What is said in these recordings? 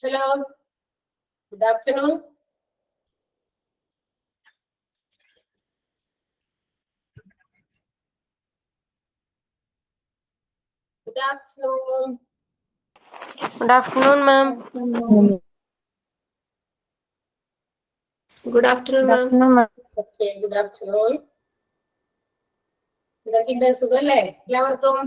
Hello. Good afternoon. Good afternoon. Good afternoon, ma'am. Good afternoon, ma'am. Okay, good afternoon. ഇതൊക്കെ സുഖല്ലേ എല്ലാവർക്കും?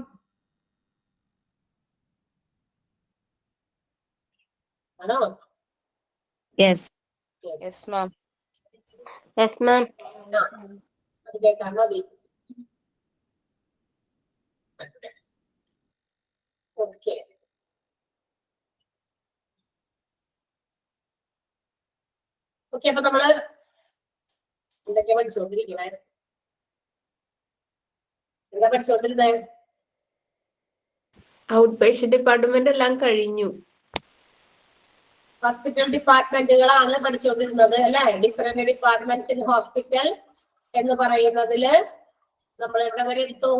ആണോ? Yes. Yes, ma'am. Yes, ma'am. അത് കേൾക്കാൻ മതി. ഓക്കെ. ഓക്കെ, അപ്പൊ നമ്മള് എന്തൊക്കെയാ പഠിച്ചുകൊണ്ടിരിക്കണേ? എന്താ പഠിച്ചുകൊണ്ടിരുന്നേ? ഔട്ട് പേഷ്യന്റ് ഡിപ്പാർട്ട്മെന്റ് എല്ലാം കഴിഞ്ഞു. ഹോസ്പിറ്റൽ ഡിപ്പാർട്ട്മെന്റുകളാണ് പഠിച്ചുകൊണ്ടിരുന്നത് അല്ലെ? ഡിഫറെന്റ് ഡിപ്പാർട്ട്മെന്റ്സ് ഇൻ ഹോസ്പിറ്റൽ എന്ന് പറയുന്നതില് നമ്മൾ എവിടെ വരെ എടുത്തു?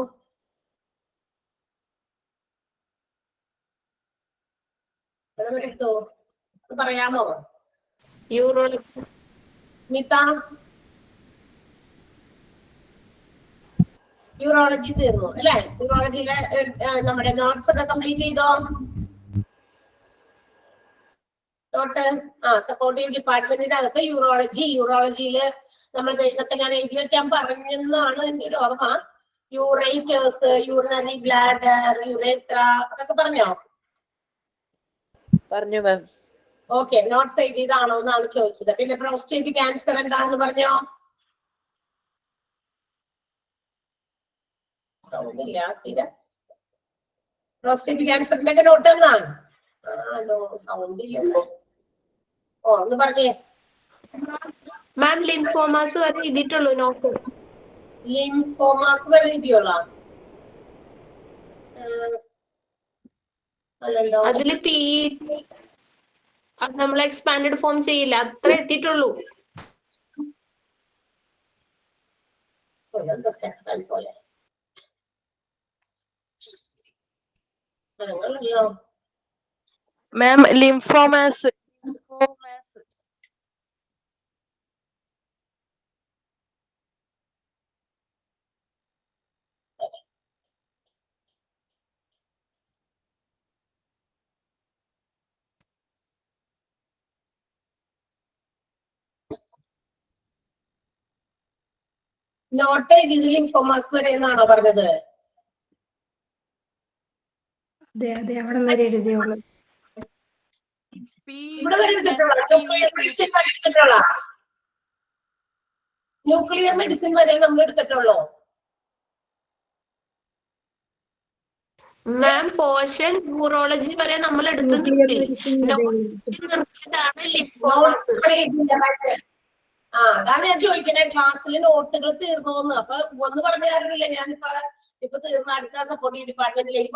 എവിടെ വരെ എടുത്തു പറയാമോ? യൂറോളജി. സ്മിത, യൂറോളജി തീർന്നു അല്ലെ? യൂറോളജിയിലെ നമ്മുടെ നോട്ട്സ് ഒക്കെ കംപ്ലീറ്റ് ചെയ്തോ? നോട്ട് സപ്പോർട്ടീവ് ഡിപ്പാർട്ട്മെന്റിന്റെ അകത്ത് യൂറോളജിയില് നമ്മൾ ഇതൊക്കെ ഞാൻ എഴുതി വെക്കാൻ പറഞ്ഞെന്നാണ് എന്റെ ഒരു ഓർമ്മ. യൂറേറ്റേഴ്സ്, യൂറിനറി ബ്ലാഡർ, യുറേത്ര അതൊക്കെ പറഞ്ഞോ? പറഞ്ഞു മാം. ഓക്കെ, നോട്ട്സ് എഴുതിയതാണോ എന്നാണ് ചോദിച്ചത്. പിന്നെ പ്രോസ്റ്റേറ്റ് ക്യാൻസർ എന്താണെന്ന് പറഞ്ഞോ? സൗണ്ടില്ല തീരെ. പ്രോസ്റ്റേറ്റ് ക്യാൻസറിന്റെ ഒക്കെ നോട്ട് എന്നാണ് സൗണ്ടില്ല. ഓ ഒന്ന് പറഞ്ഞേ. മാം ലിംഫോമാസ് വരെ എഴുതിയിട്ടുള്ളൂ നോട്ട്. ലിംഫോമാസ് വരെ എഴുതിയോളാം. അതില് പി നമ്മൾ എക്സ്പാൻഡഡ് ഫോം ചെയ്യില്ല, അത്ര എത്തിയിട്ടുള്ളൂ. പോലെ Ma'am, lymphomas. നോട്ട് എഴുതിയത് ലിംഫോമാസ് വരെ എന്നാണോ പറഞ്ഞത്? അവിടെ വരെ എഴുതിയുള്ളൂ. ഇവിടെ വരെ എടുത്തിട്ടുള്ള ന്യൂക്ലിയർ മെഡിസിൻ വരെ നമ്മൾ എടുത്തിട്ടുള്ളൂ. മാം പോർഷൻ യൂറോളജി വരെ നമ്മൾ എടുത്തിട്ടുണ്ട്. അതാണ് ഞാൻ ചോദിക്കണേ, ക്ലാസ്സിൽ നോട്ടുകൾ തീർന്നോന്ന്. അപ്പൊ ഒന്ന് പറഞ്ഞു തരുന്നില്ല. ഞാനിപ്പോ തീർന്ന അടുത്ത സപ്പോർട്ടീവ് ഡിപ്പാർട്ട്മെന്റിലേക്ക്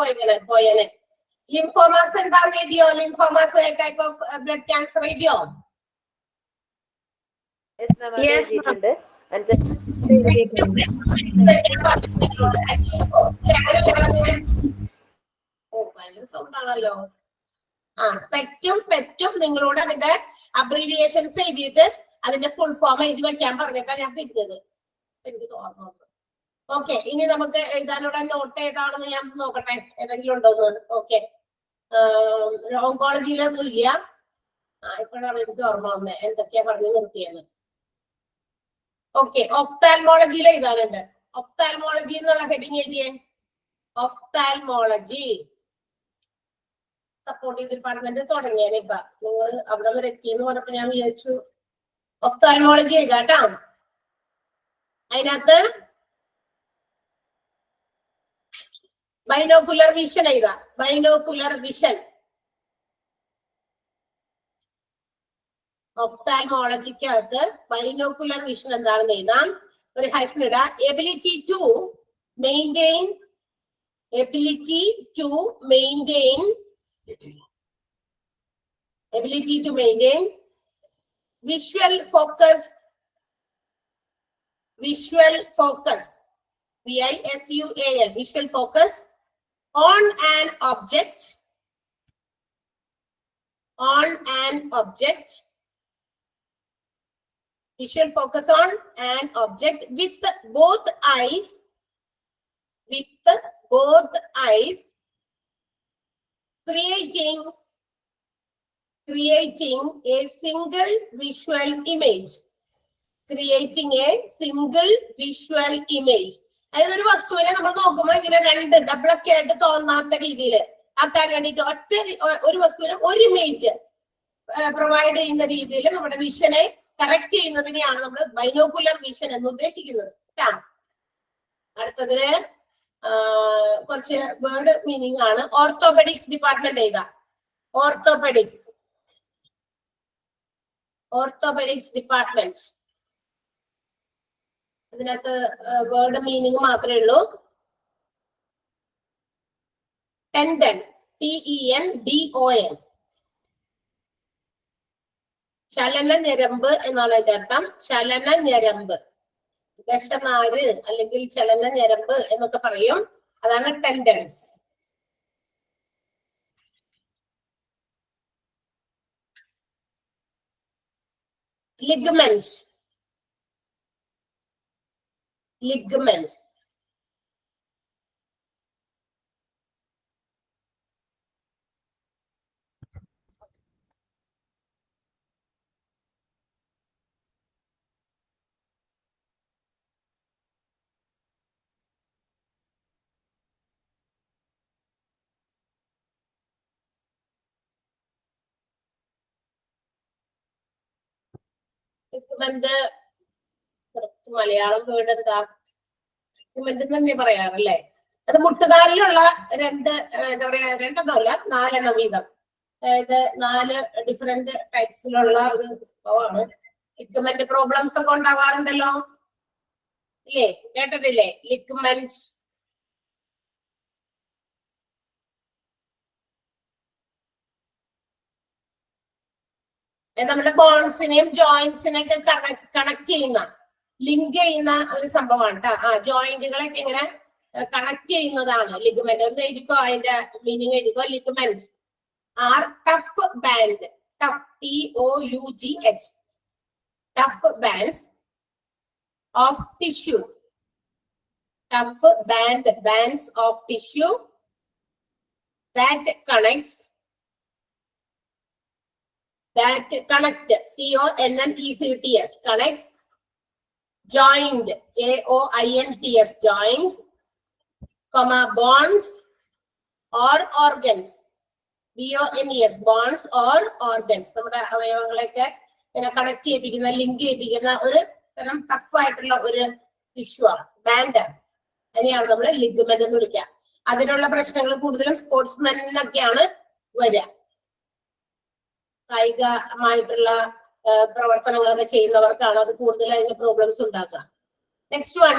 പോയേനെ. ലിംഫോമാസ് എന്താണെന്ന് എഴുതിയോ? ലിംഫോമാസ് ടൈപ്പ് ഓഫ് ബ്ലഡ് ക്യാൻസർ എഴുതിയോ? Yes, ma'am. എഴുതിയിട്ടുണ്ട്. ഭയങ്കര സൗണ്ട് ആണല്ലോ. സ്പെക്റ്റും പെറ്റും നിങ്ങളോട് അതിന്റെ അബ്രീവിയേഷൻസ് എഴുതിയിട്ട് അതിന്റെ ഫുൾ ഫോം എഴുതി വെക്കാൻ പറഞ്ഞിട്ടാണ് ഞാൻ പിരിഞ്ഞത്. എനിക്ക് തോന്നുന്നു. ഓക്കെ, ഇനി നമുക്ക് എഴുതാനുള്ള നോട്ട് ഏതാണെന്ന് ഞാൻ നോക്കട്ടെ, ഏതെങ്കിലും ഉണ്ടോന്ന്. ഓക്കെ, ഓങ്കോളജിയിലൊന്നും ഇല്ല. ഇപ്പോഴാണ് എനിക്ക് ഓർമ്മ വന്നത് എന്തൊക്കെയാ പറഞ്ഞു നിർത്തിയെന്ന്. ഓക്കെ, ഒഫ്താൽമോളജിയിൽ എഴുതാനുണ്ട്. ഒഫ്താൽമോളജി എന്നുള്ള ഹെഡിങ് എഴുതിയേ. ഒഫ്താൽമോളജി സപ്പോർട്ടീവ് ഡിപ്പാർട്ട്മെന്റ് തുടങ്ങിയേനെ. ഇപ്പൊ നിങ്ങൾ അവിടെ വരെ എത്തിയെന്ന് പറഞ്ഞപ്പോ ഞാൻ വിചാരിച്ചു ഒഫ്താൽമോളജി എഴുതാട്ടോ. അതിനകത്ത് ബൈനോക്കുലർ വിഷൻ എഴുതാം. ബൈനോക്കുലർ വിഷൻ ഒഫ്താൽമോളജിക്കകത്ത് ബൈനോക്കുലർ വിഷൻ എന്താണെന്ന് എഴുതാം. ഒരു ഹൈഫൻ ഇടാം. Ability to maintain visual focus visual focus on an object on an object. Visual focus on an object with both eyes. With both eyes, creating a single visual image. Creating a single visual image. അതായത് ഒരു വസ്തുവിനെ നമ്മൾ നോക്കുമ്പോൾ ഇങ്ങനെ രണ്ട് ഡബിളൊക്കെ ആയിട്ട് തോന്നാത്ത രീതിയിൽ ആക്കാൻ വേണ്ടിയിട്ട് ഒരു വസ്തുവിന് ഒരു ഇമേജ് പ്രൊവൈഡ് ചെയ്യുന്ന രീതിയിൽ നമ്മുടെ വിഷനെ കറക്റ്റ് ചെയ്യുന്നതിനെയാണ് നമ്മൾ ബൈനോക്കുലർ വിഷൻ എന്ന് ഉദ്ദേശിക്കുന്നത്. അടുത്തതില് കുറച്ച് വേർഡ് മീനിങ് ആണ്. ഓർത്തോപെഡിക്സ് ഡിപ്പാർട്ട്മെന്റ് എഴുതാം. Orthopaedics department. അതിനകത്ത് വേർഡ് മീനിങ് മാത്രമേ ഉള്ളൂ. ടെൻഡൻ, TENDON, ചലന ഞരമ്പ് എന്നാണ് ഇതിന്റെ അർത്ഥം. ചലന ഞരമ്പ്, ദശനാര് അല്ലെങ്കിൽ ചലന ഞരമ്പ് എന്നൊക്കെ പറയും. അതാണ് tendons. Ligaments. Ligament Malayalam word എന്താ? ലിഗമെന്റ് തന്നെ പറയാറല്ലേ. അത് മുട്ടുകാലിലുള്ള രണ്ട്, എന്താ പറയാ, രണ്ടെണ്ണമല്ല 4 എണ്ണം വീതം. അതായത് 4 ഡിഫറെന്റ് ടൈപ്സിലുള്ള ഒരു സംഭവമാണ്. ലിഗമെന്റ് പ്രോബ്ലംസ് ഒക്കെ ഉണ്ടാവാറുണ്ടല്ലോ, ഇല്ലേ? കേട്ടിട്ടില്ലേ ലിഗമെന്റ്? നമ്മുടെ ബോൺസിനെയും ജോയിന്റ്സിനെയൊക്കെ കണക്ട് ചെയ്യുന്ന, ലിങ്ക് ചെയ്യുന്ന ഒരു സംഭവമാണ് കേട്ടോ. ജോയിന്റുകളൊക്കെ ഇങ്ങനെ കണക്ട് ചെയ്യുന്നതാണ് ലിഗമെന്റ്. ഒന്ന് എഴുതിക്കോ, അതിന്റെ മീനിങ് എഴുതിക്കോ. Ligament are tough band, tough TOUGH, tough bands of tissue. Tough bands of tissue that connect, CONNECTS, connects, joined, JOINTS, joints, bonds or organs, BONES, bonds or organs. നമ്മുടെ അവയവങ്ങളൊക്കെ ഇങ്ങനെ connect ചെയ്യിപ്പിക്കുന്ന, link ചെയ്യിപ്പിക്കുന്ന ഒരു തരം tough ആയിട്ടുള്ള ഒരു tissue ആണ്, ബാൻഡാണ്. അതിനെയാണ് നമ്മൾ ligament എന്ന് വിളിക്കുക. അതിനുള്ള പ്രശ്നങ്ങൾ കൂടുതലും സ്പോർട്സ്മെനൊക്കെയാണ് വരിക. കായികമായിട്ടുള്ള പ്രവർത്തനങ്ങളൊക്കെ ചെയ്യുന്നവർക്കാണ് അത് കൂടുതൽ അതിന് പ്രോബ്ലംസ് ഉണ്ടാക്കുക. നെക്സ്റ്റ് വൺ,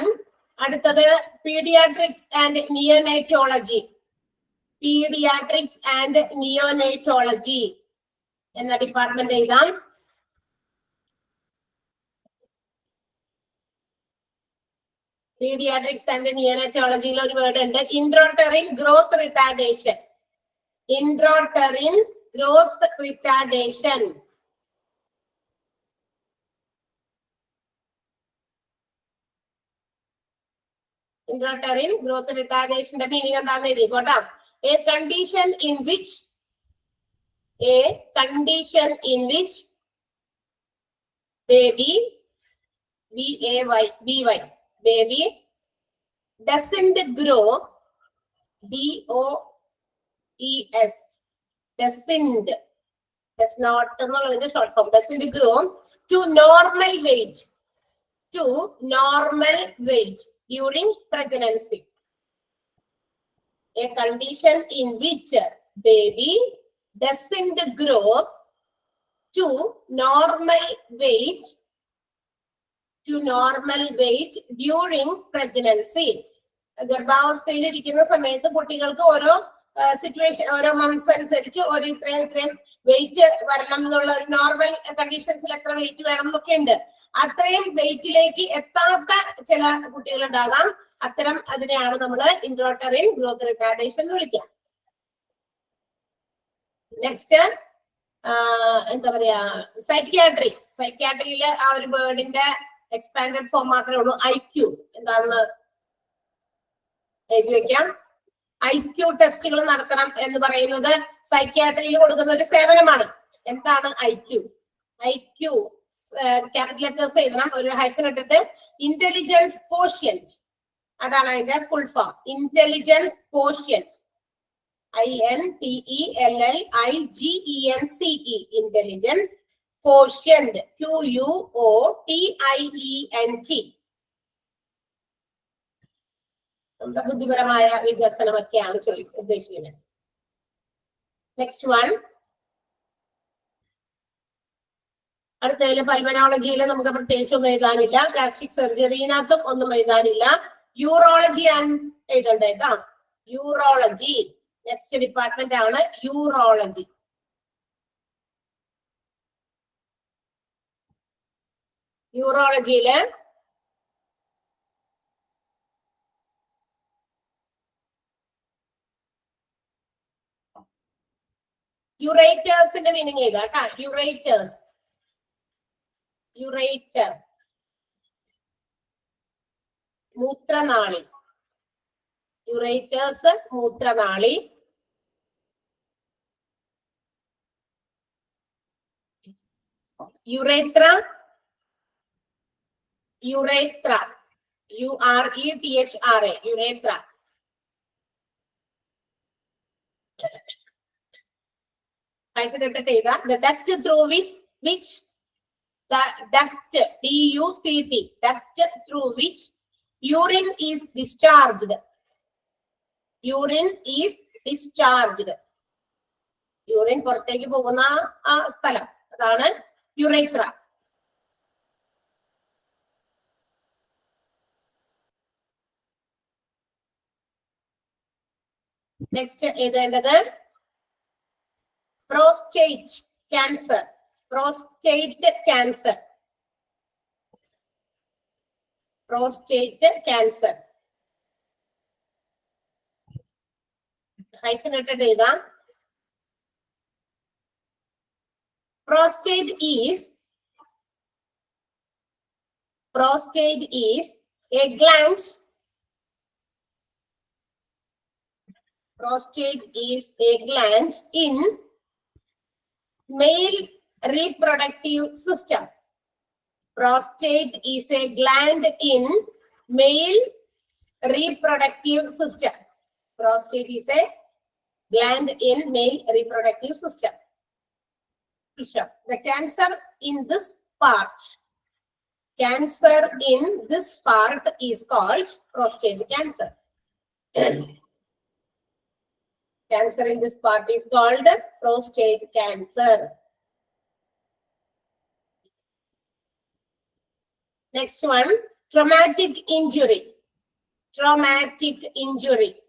അടുത്തത് paediatrics and neonatology. Paediatrics and neonatology എന്ന ഡിപ്പാർട്ട്മെന്റ് എഴുതാം. പീഡിയാട്രിക്സ് ആൻഡ് നിയോനേറ്റോളജിയിൽ ഒരു വേർഡ് ഉണ്ട്, intrauterine growth retardation. Intrauterine growth retardation. Intrauterine growth റിട്ടാർഡേഷന്റെ മീനിങ് എന്താണെന്ന് എഴുതിക്കോട്ടാ. A condition in which baby, BABY, baby doesn't grow, DOES, does not എന്നുള്ളതിന്റെ short form, doesn't grow to normal weight during pregnancy. A condition in which baby doesn't grow to normal weight during pregnancy. ഗർഭാവസ്ഥയിൽ ഇരിക്കുന്ന സമയത്ത് കുട്ടികൾക്ക് ഓരോ situation, ഓരോ months അനുസരിച്ച് ഒരു ഇത്രയും വെയിറ്റ് വരണം എന്നുള്ള ഒരു നോർമൽ കണ്ടീഷൻസിൽ എത്ര വെയിറ്റ് വേണം എന്നൊക്കെ ഉണ്ട്. അത്രയും വെയിറ്റിലേക്ക് എത്താത്ത ചില കുട്ടികൾ ഉണ്ടാകാം. അത്തരം അതിനെയാണ് നമ്മൾ ഇൻട്രോട്ടറിൻ ഗ്രോത്ത് റിട്ടാർഡേഷൻ എന്ന് വിളിക്കുക. നെക്സ്റ്റ്, എന്താ പറയാ സൈക്യാട്രിയില് ആ ഒരു വേർഡിന്റെ എക്സ്പാൻഡഡ് ഫോം മാത്രമേ ഉള്ളൂ. IQ എന്താണെന്ന് എഴുതി വെക്കാം. IQ ടെസ്റ്റുകൾ നടത്തണം എന്ന് പറയുന്നത് സൈക്യാട്രിയിൽ കൊടുക്കുന്ന ഒരു സേവനമാണ്. എന്താണ് IQ? ക്യാപിറ്റൽ ലെറ്റേഴ്സ് എഴുതണം, ഒരു ഹൈഫൻ ഇട്ടിട്ട് ഇന്റലിജൻസ് കോഷ്യന്റ്, അതാണ് അതിന്റെ full form. Intelligence quotient, INTELLIGENCE, intelligence quotient, QUOTIENT. നമ്മുടെ ബുദ്ധിപരമായ വികസനമൊക്കെയാണ് ഉദ്ദേശിക്കുന്നത്. നെക്സ്റ്റ് വൺ, അടുത്തതില് പൾമനോളജിയിൽ നമുക്ക് പ്രത്യേകിച്ച് ഒന്നും എഴുതാനില്ല. പ്ലാസ്റ്റിക് സർജറിനകത്തും ഒന്നും എഴുതാനില്ല. യൂറോളജി എഴുതണ്ട കേട്ടോ. യൂറോളജി നെക്സ്റ്റ് ഡിപ്പാർട്ട്മെന്റ് ആണ് യൂറോളജി. യൂറോളജിയില് യുറേറ്റേഴ്സിന്റെ മീനിങ് ചെയ്ത കേട്ടാ. യുറേറ്റേഴ്സ്, യുറേറ്റർ മൂത്രനാളി, യുറേറ്റേഴ്സ് മൂത്രനാളി. Urethra, urethra, URETHRA, urethra. The duct through which the duct, DUCT, duct through which urine is discharged. Urine is discharged. Urine പുറത്തേക്ക് പോകുന്ന ആ സ്ഥലം, അതാണ് യുറേത്ര. നെക്സ്റ്റ് എഴുതേണ്ടത് prostate cancer. Prostate cancer, prostate cancer. Hyphen ഇട്ടിട്ട് എഴുതാം. Prostate is a gland. Prostate is a gland in male reproductive system. Prostate is a gland in male reproductive system. Prostate is a gland in male reproductive system. The cancer in this part, cancer in this part is called prostate cancer. Cancer in this part is called prostate cancer. Next one, traumatic injury. Traumatic injury,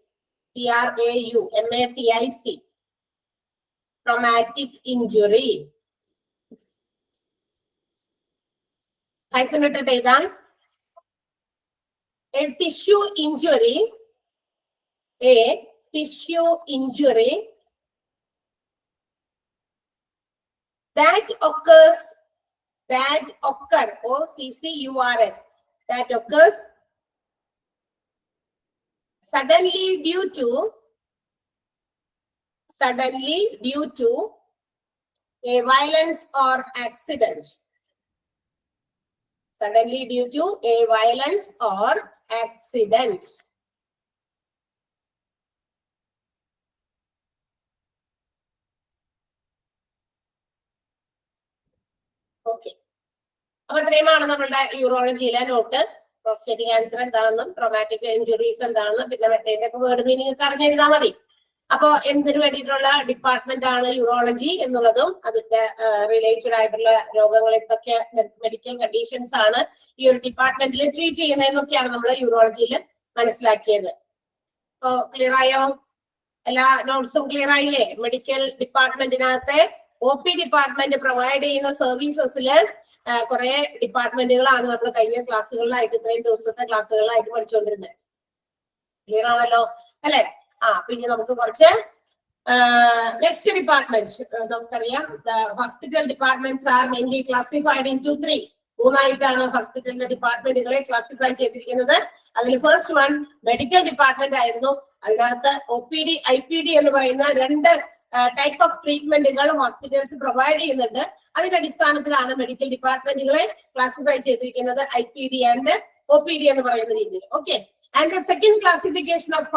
TRAUMATIC. Traumatic injury. Hyphen it down. A tissue injury. A tissue injury that occurs, OCCURS, that occurs suddenly due to a violence or accident. Suddenly due to a violence or accident. Okay, അപ്പൊ ഇത്രയുമാണ് നമ്മളുടെ യൂറോളജിയിലെ not. Prostate cancer എന്താണെന്നും traumatic injuries എന്താണെന്നും പിന്നെ മറ്റേതിന്റെ ഒക്കെ word meaning ഒക്കെ അറിഞ്ഞിരുന്നാൽ മതി. അപ്പൊ എന്തിനു വേണ്ടിയിട്ടുള്ള ഡിപ്പാർട്ട്മെന്റ് ആണ് യൂറോളജി എന്നുള്ളതും അതിന്റെ റിലേറ്റഡ് ആയിട്ടുള്ള രോഗങ്ങൾ എന്തൊക്കെ മെഡിക്കൽ കണ്ടീഷൻസ് ആണ് ഈ ഒരു ഡിപ്പാർട്ട്മെന്റിൽ ട്രീറ്റ് ചെയ്യുന്നതെന്നൊക്കെയാണ് നമ്മൾ യൂറോളജിയിൽ മനസ്സിലാക്കിയത്. അപ്പോ ക്ലിയർ ആയോ? എല്ലാ നോട്ട്സും ക്ലിയർ ആയില്ലേ? മെഡിക്കൽ ഡിപ്പാർട്ട്മെന്റിനകത്തെ OP ഡിപ്പാർട്ട്മെന്റ് പ്രൊവൈഡ് ചെയ്യുന്ന സർവീസസില് കുറെ ഡിപ്പാർട്ട്മെന്റുകളാണ് നമ്മൾ കഴിഞ്ഞ ക്ലാസ്സുകളിലായിട്ട്, ഇത്രയും ദിവസത്തെ ക്ലാസ്സുകളിലായിട്ട് പഠിച്ചുകൊണ്ടിരുന്നത്. ക്ലിയർ ആണല്ലോ അല്ലെ? പിന്നെ നമുക്ക് കുറച്ച് നെക്സ്റ്റ് ഡിപ്പാർട്ട്മെന്റ് നമുക്കറിയാം hospital departments are mainly classified into 3. മൂന്നായിട്ടാണ് ഹോസ്പിറ്റലിന്റെ ഡിപ്പാർട്ട്മെന്റുകളെ ക്ലാസിഫൈ ചെയ്തിരിക്കുന്നത്. അതിൽ ഫസ്റ്റ് വൺ മെഡിക്കൽ ഡിപ്പാർട്ട്മെന്റ് ആയിരുന്നു. അതിനകത്ത് OPD, IPD എന്ന് പറയുന്ന 2 ടൈപ്പ് ഓഫ് ട്രീറ്റ്മെന്റുകൾ ഹോസ്പിറ്റൽസ് പ്രൊവൈഡ് ചെയ്യുന്നുണ്ട്. അതിന്റെ അടിസ്ഥാനത്തിലാണ് മെഡിക്കൽ ഡിപ്പാർട്ട്മെന്റുകളെ ക്ലാസിഫൈ ചെയ്തിരിക്കുന്നത് IPD ആൻഡ് OPD എന്ന് പറയുന്ന രീതിയിൽ. Okay, and the second classification of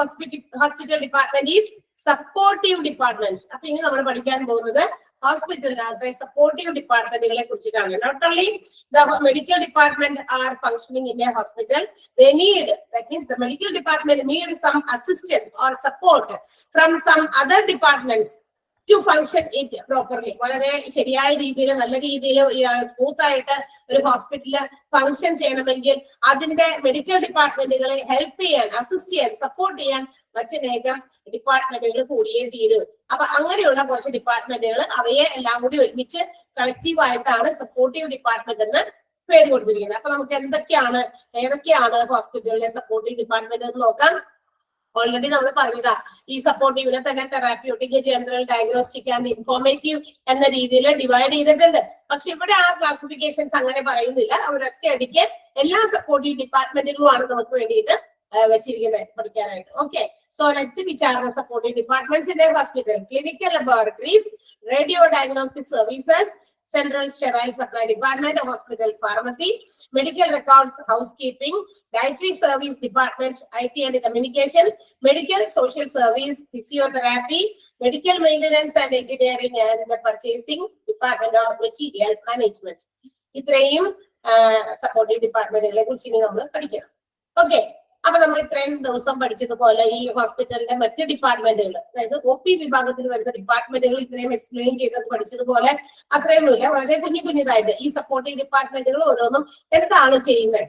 hospital department is supportive department. അപ്പൊ ഇനി നമ്മൾ പഠിക്കാൻ പോകുന്നത് ഹോസ്പിറ്റലിനകത്തെ സപ്പോർട്ടീവ് ഡിപ്പാർട്ട്മെന്റുകളെ കുറിച്ചിട്ടാണ്. Not only the medical department are functioning in a hospital, they need, that means the medical department need some assistance or support from some other departments to function it properly. വളരെ ശരിയായ രീതിയിൽ, നല്ല രീതിയിൽ, smooth ആയിട്ട് ഒരു hospital function ചെയ്യണമെങ്കിൽ അതിന്റെ medical ഡിപ്പാർട്ട്മെന്റുകളെ help ചെയ്യാൻ, അസിസ്റ്റ് ചെയ്യാൻ, സപ്പോർട്ട് ചെയ്യാൻ മറ്റനേകം ഡിപ്പാർട്ട്മെന്റുകൾ കൂടിയേ തീരൂ. അപ്പൊ അങ്ങനെയുള്ള കുറച്ച് ഡിപ്പാർട്ട്മെന്റുകൾ, അവയെ എല്ലാം കൂടി ഒരുമിച്ച് കളക്റ്റീവ് ആയിട്ടാണ് സപ്പോർട്ടീവ് ഡിപ്പാർട്ട്മെന്റ് എന്ന് പേര് കൊടുത്തിരിക്കുന്നത്. അപ്പൊ നമുക്ക് ഏതൊക്കെയാണ് ഹോസ്പിറ്റലിലെ സപ്പോർട്ടീവ് ഡിപ്പാർട്ട്മെന്റ് എന്ന് നോക്കാം. ഓൾറെഡി നമ്മൾ പറഞ്ഞതാ, ഈ സപ്പോർട്ടീവിനെ തന്നെ therapeutic, general, diagnostic and informative എന്ന രീതിയിൽ ഡിവൈഡ് ചെയ്തിട്ടുണ്ട്. പക്ഷെ ഇവിടെ ആ ക്ലാസിഫിക്കേഷൻസ് അങ്ങനെ പറയുന്നില്ല. അവരൊക്കെ അടിക്ക് എല്ലാ സപ്പോർട്ടീവ് ഡിപ്പാർട്ട്മെന്റുകളുമാണ് നമുക്ക് വേണ്ടിയിട്ട് വെച്ചിരിക്കുന്നത് പഠിക്കാനായിട്ട്. Okay, so let's see which are the supportive departments in a hospital. Clinical laboratories, radio diagnostic services, Central Sterile Supply Department, Hospital Pharmacy, Medical Records, Housekeeping, Dietary Service Department, IT and Communication, Medical Social Service, Physiotherapy, Medical Maintenance and Engineering, and the Purchasing Department of Material Management. ഇത്രയും supportive ഡിപ്പാർട്ട്മെന്റുകളെ കുറിച്ച് ഇനി നമ്മൾ പഠിക്കണം. Okay, അപ്പൊ നമ്മൾ ഇത്രയും ദിവസം പഠിച്ചതുപോലെ ഈ ഹോസ്പിറ്റലിന്റെ മറ്റ് ഡിപ്പാർട്ട്മെന്റുകൾ, അതായത് OP വിഭാഗത്തിൽ വരുന്ന ഡിപ്പാർട്ട്മെന്റുകൾ ഇത്രയും എക്സ്പ്ലെയിൻ ചെയ്ത് പഠിച്ചതുപോലെ അത്രയൊന്നുമില്ല. വളരെ കുഞ്ഞിതായിട്ട് ഈ സപ്പോർട്ടീവ് ഡിപ്പാർട്ട്മെന്റുകൾ ഓരോന്നും എന്താണ് ചെയ്യുന്നത്,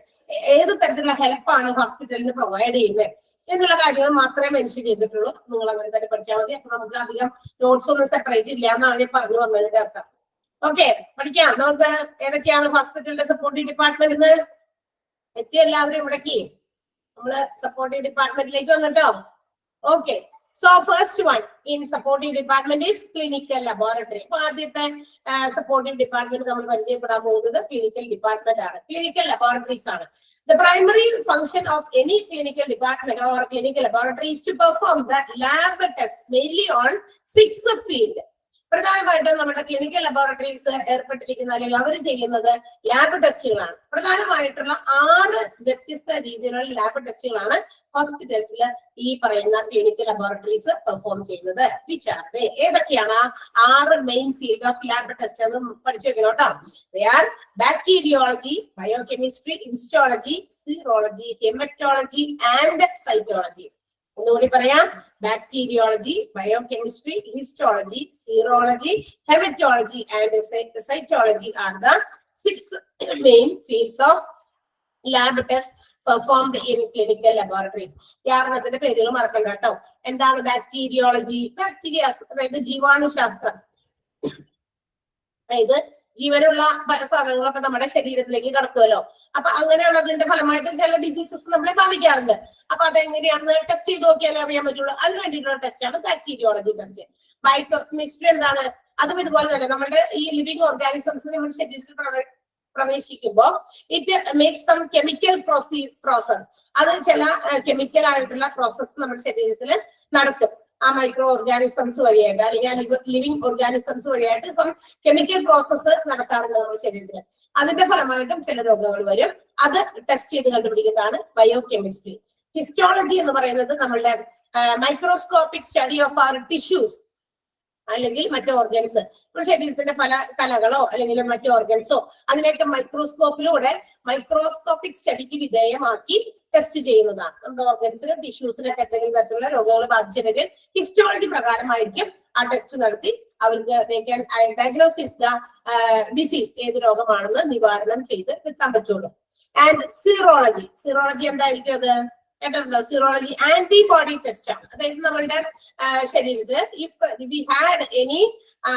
ഏത് തരത്തിലുള്ള ഹെൽപ്പാണ് ഹോസ്പിറ്റലിന് പ്രൊവൈഡ് ചെയ്യുന്നത് എന്നുള്ള കാര്യങ്ങൾ മാത്രമേ മെൻഷൻ ചെയ്തിട്ടുള്ളൂ. നിങ്ങൾ അങ്ങനെ തന്നെ പഠിച്ചാൽ മതി. അപ്പൊ നമുക്ക് അധികം നോട്ട്സ് ഒന്നും സെപ്പറേറ്റ് ഇല്ല എന്നാണ് ഞാൻ പറഞ്ഞു വന്നതിന്റെ അർത്ഥം. ഓക്കെ, പഠിക്കാം. നമുക്ക് ഏതൊക്കെയാണ് ഹോസ്പിറ്റലിന്റെ സപ്പോർട്ടീവ് ഡിപ്പാർട്ട്മെന്റ് എത്തി എല്ലാവരും ഇവിടേക്ക് നമ്മള് സപ്പോർട്ടീവ് ഡിപ്പാർട്ട്മെന്റിലേക്ക് വന്നിട്ടോ. Okay, so first one in supportive department is clinical laboratory. അപ്പൊ ആദ്യത്തെ സപ്പോർട്ടീവ് ഡിപ്പാർട്ട്മെന്റ് നമ്മൾ പരിചയപ്പെടാൻ പോകുന്നത് ക്ലിനിക്കൽ ഡിപ്പാർട്ട്മെന്റ് ആണ്, ക്ലിനിക്കൽ ലബോറട്ടറീസ് ആണ്. The primary function of any clinical department or clinical laboratory is to perform the lab tests mainly on 6 fields. പ്രധാനമായിട്ടും നമ്മുടെ clinical laboratories ഏർപ്പെട്ടിരിക്കുന്ന അല്ലെങ്കിൽ അവർ ചെയ്യുന്നത് ലാബ് ടെസ്റ്റുകളാണ്. പ്രധാനമായിട്ടുള്ള 6 വ്യത്യസ്ത രീതിയിലുള്ള ലാബ് ടെസ്റ്റുകളാണ് ഹോസ്പിറ്റൽസിൽ ഈ പറയുന്ന ക്ലിനിക്കൽ ലബോറട്ടറീസ് പെർഫോം ചെയ്യുന്നത്. വിചാരത്തെ ഏതൊക്കെയാണ് 6 main field of lab test എന്ന് പഠിച്ചു വെക്കണം കേട്ടോ. Bacteriology, biochemistry, histology, serology, haematology and cytology. ഒന്നുകൂടി പറയാം, bacteriology, biochemistry, histology, serology, haematology and cytology are the 6 main fields of lab test performed in clinical laboratories. യാരണത്തിന്റെ പേരുകൾ മറക്കണ്ട കേട്ടോ. എന്താണ് ബാക്ടീരിയോളജി? ബാക്ടീരിയാസ്, അതായത് ജീവാണുശാസ്ത്രം. അതായത് ജീവനുള്ള പല സാധനങ്ങളൊക്കെ നമ്മുടെ ശരീരത്തിലേക്ക് കടക്കുമല്ലോ. അപ്പൊ അങ്ങനെയുള്ളതിന്റെ ഫലമായിട്ട് ചില ഡിസീസസ് നമ്മളെ ബാധിക്കാറുണ്ട്. അപ്പൊ അതെങ്ങനെയാണെന്ന് ടെസ്റ്റ് ചെയ്ത് നോക്കിയാലേ അറിയാൻ പറ്റുള്ളൂ. അതിന് വേണ്ടിയിട്ടുള്ള ടെസ്റ്റാണ് ബാക്ടീരിയോളജി ടെസ്റ്റ്. ബയോകെമിസ്ട്രി എന്താണ്? അതും ഇതുപോലെ തന്നെ നമ്മുടെ ഈ ലിവിംഗ് ഓർഗാനിസംസ് നമ്മുടെ ശരീരത്തിൽ പ്രവേശിക്കുമ്പോൾ it makes some chemical process. അത് ചില കെമിക്കൽ ആയിട്ടുള്ള പ്രോസസ് നമ്മുടെ ശരീരത്തിൽ നടക്കും. ആ മൈക്രോ ഓർഗാനിസംസ് വഴിയായിട്ട് അല്ലെങ്കിൽ ലിവിംഗ് ഓർഗാനിസംസ് വഴിയായിട്ട് സം കെമിക്കൽ പ്രോസസ്സ് നടക്കാറുണ്ട് നമ്മുടെ ശരീരത്തിൽ. അതിന്റെ ഫലമായിട്ടും ചില രോഗങ്ങൾ വരും. അത് ടെസ്റ്റ് ചെയ്ത് കണ്ടുപിടിക്കുന്നതാണ് ബയോകെമിസ്ട്രി. ഹിസ്റ്റോളജി എന്ന് പറയുന്നത് നമ്മളുടെ microscopic study of our tissues അല്ലെങ്കിൽ മറ്റു ഓർഗൻസ്. നമ്മുടെ ശരീരത്തിന്റെ പല കലകളോ അല്ലെങ്കിൽ മറ്റു ഓർഗൻസോ അതിനെയൊക്കെ മൈക്രോസ്കോപ്പിക് സ്റ്റഡിക്ക് വിധേയമാക്കി ടെസ്റ്റ് ചെയ്യുന്നതാണ്. നമ്മുടെ ഓർഗൻസിനും ടിഷ്യൂസിനൊക്കെ എന്തെങ്കിലും തരത്തിലുള്ള രോഗങ്ങൾ ബാധിച്ചിട്ടുണ്ടെങ്കിൽ ഹിസ്റ്റോളജി പ്രകാരമായിരിക്കും ആ ടെസ്റ്റ് നടത്തി അവർക്ക് ഡയഗ്നോസിസ് ദ ഡിസീസ്, ഏത് രോഗമാണെന്ന് നിവാരണം ചെയ്ത് വെക്കാൻ പറ്റുള്ളൂ. ആൻഡ് സീറോളജി എന്തായിരിക്കും? അത് കേട്ടിട്ടുണ്ടോ? സീറോളജി ആന്റിബോഡി ടെസ്റ്റ് ആണ്. അതായത് നമ്മളുടെ ശരീരത്തിൽ ഇഫ് വി ഹാഡ് എനി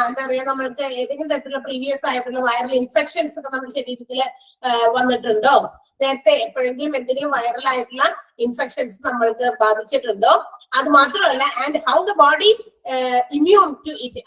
എന്താ പറയാ, നമ്മൾക്ക് ഏതെങ്കിലും തരത്തിലുള്ള പ്രീവിയസ് ആയിട്ടുള്ള വൈറൽ ഇൻഫെക്ഷൻസ് ഒക്കെ നമ്മുടെ ശരീരത്തിൽ വന്നിട്ടുണ്ടോ, നേരത്തെ എപ്പോഴെങ്കിലും എന്തെങ്കിലും വൈറൽ ആയിട്ടുള്ള ഇൻഫെക്ഷൻസ് നമ്മൾക്ക് ബാധിച്ചിട്ടുണ്ടോ? അത് മാത്രമല്ല, and how the body immune to it,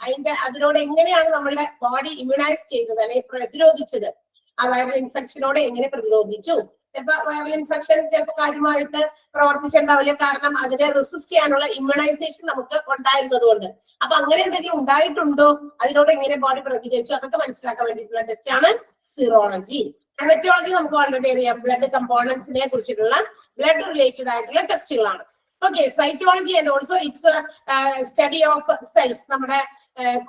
അതിനോട് എങ്ങനെയാണ് നമ്മളുടെ ബോഡി ഇമ്മ്യൂണൈസ് ചെയ്തത് അല്ലെങ്കിൽ പ്രതിരോധിച്ചത്, ആ വൈറൽ ഇൻഫെക്ഷനോട് എങ്ങനെ പ്രതിരോധിച്ചു. ചിലപ്പോ വൈറൽ ഇൻഫെക്ഷൻ ചിലപ്പോൾ കാര്യമായിട്ട് പ്രവർത്തിച്ചിട്ടുണ്ടാവില്ല, കാരണം അതിനെ റെസിസ്റ്റ് ചെയ്യാനുള്ള ഇമ്മ്യൂണൈസേഷൻ നമുക്ക് ഉണ്ടായിരുന്നത് കൊണ്ട്. അപ്പൊ അങ്ങനെ എന്തെങ്കിലും ഉണ്ടായിട്ടുണ്ടോ, അതിനോട് എങ്ങനെ ബോഡി പ്രതികരിച്ചു, അതൊക്കെ മനസ്സിലാക്കാൻ വേണ്ടിയിട്ടുള്ള ടെസ്റ്റ് ആണ് സീറോളജി. ഹെമറ്റോളജി നമുക്ക് ഓൾറെഡി അറിയാം, ബ്ലഡ് കമ്പോണൻസിനെ കുറിച്ചിട്ടുള്ള ബ്ലഡ് റിലേറ്റഡ് ആയിട്ടുള്ള ടെസ്റ്റുകളാണ്. Okay, cytology and also it's study of cells, നമ്മുടെ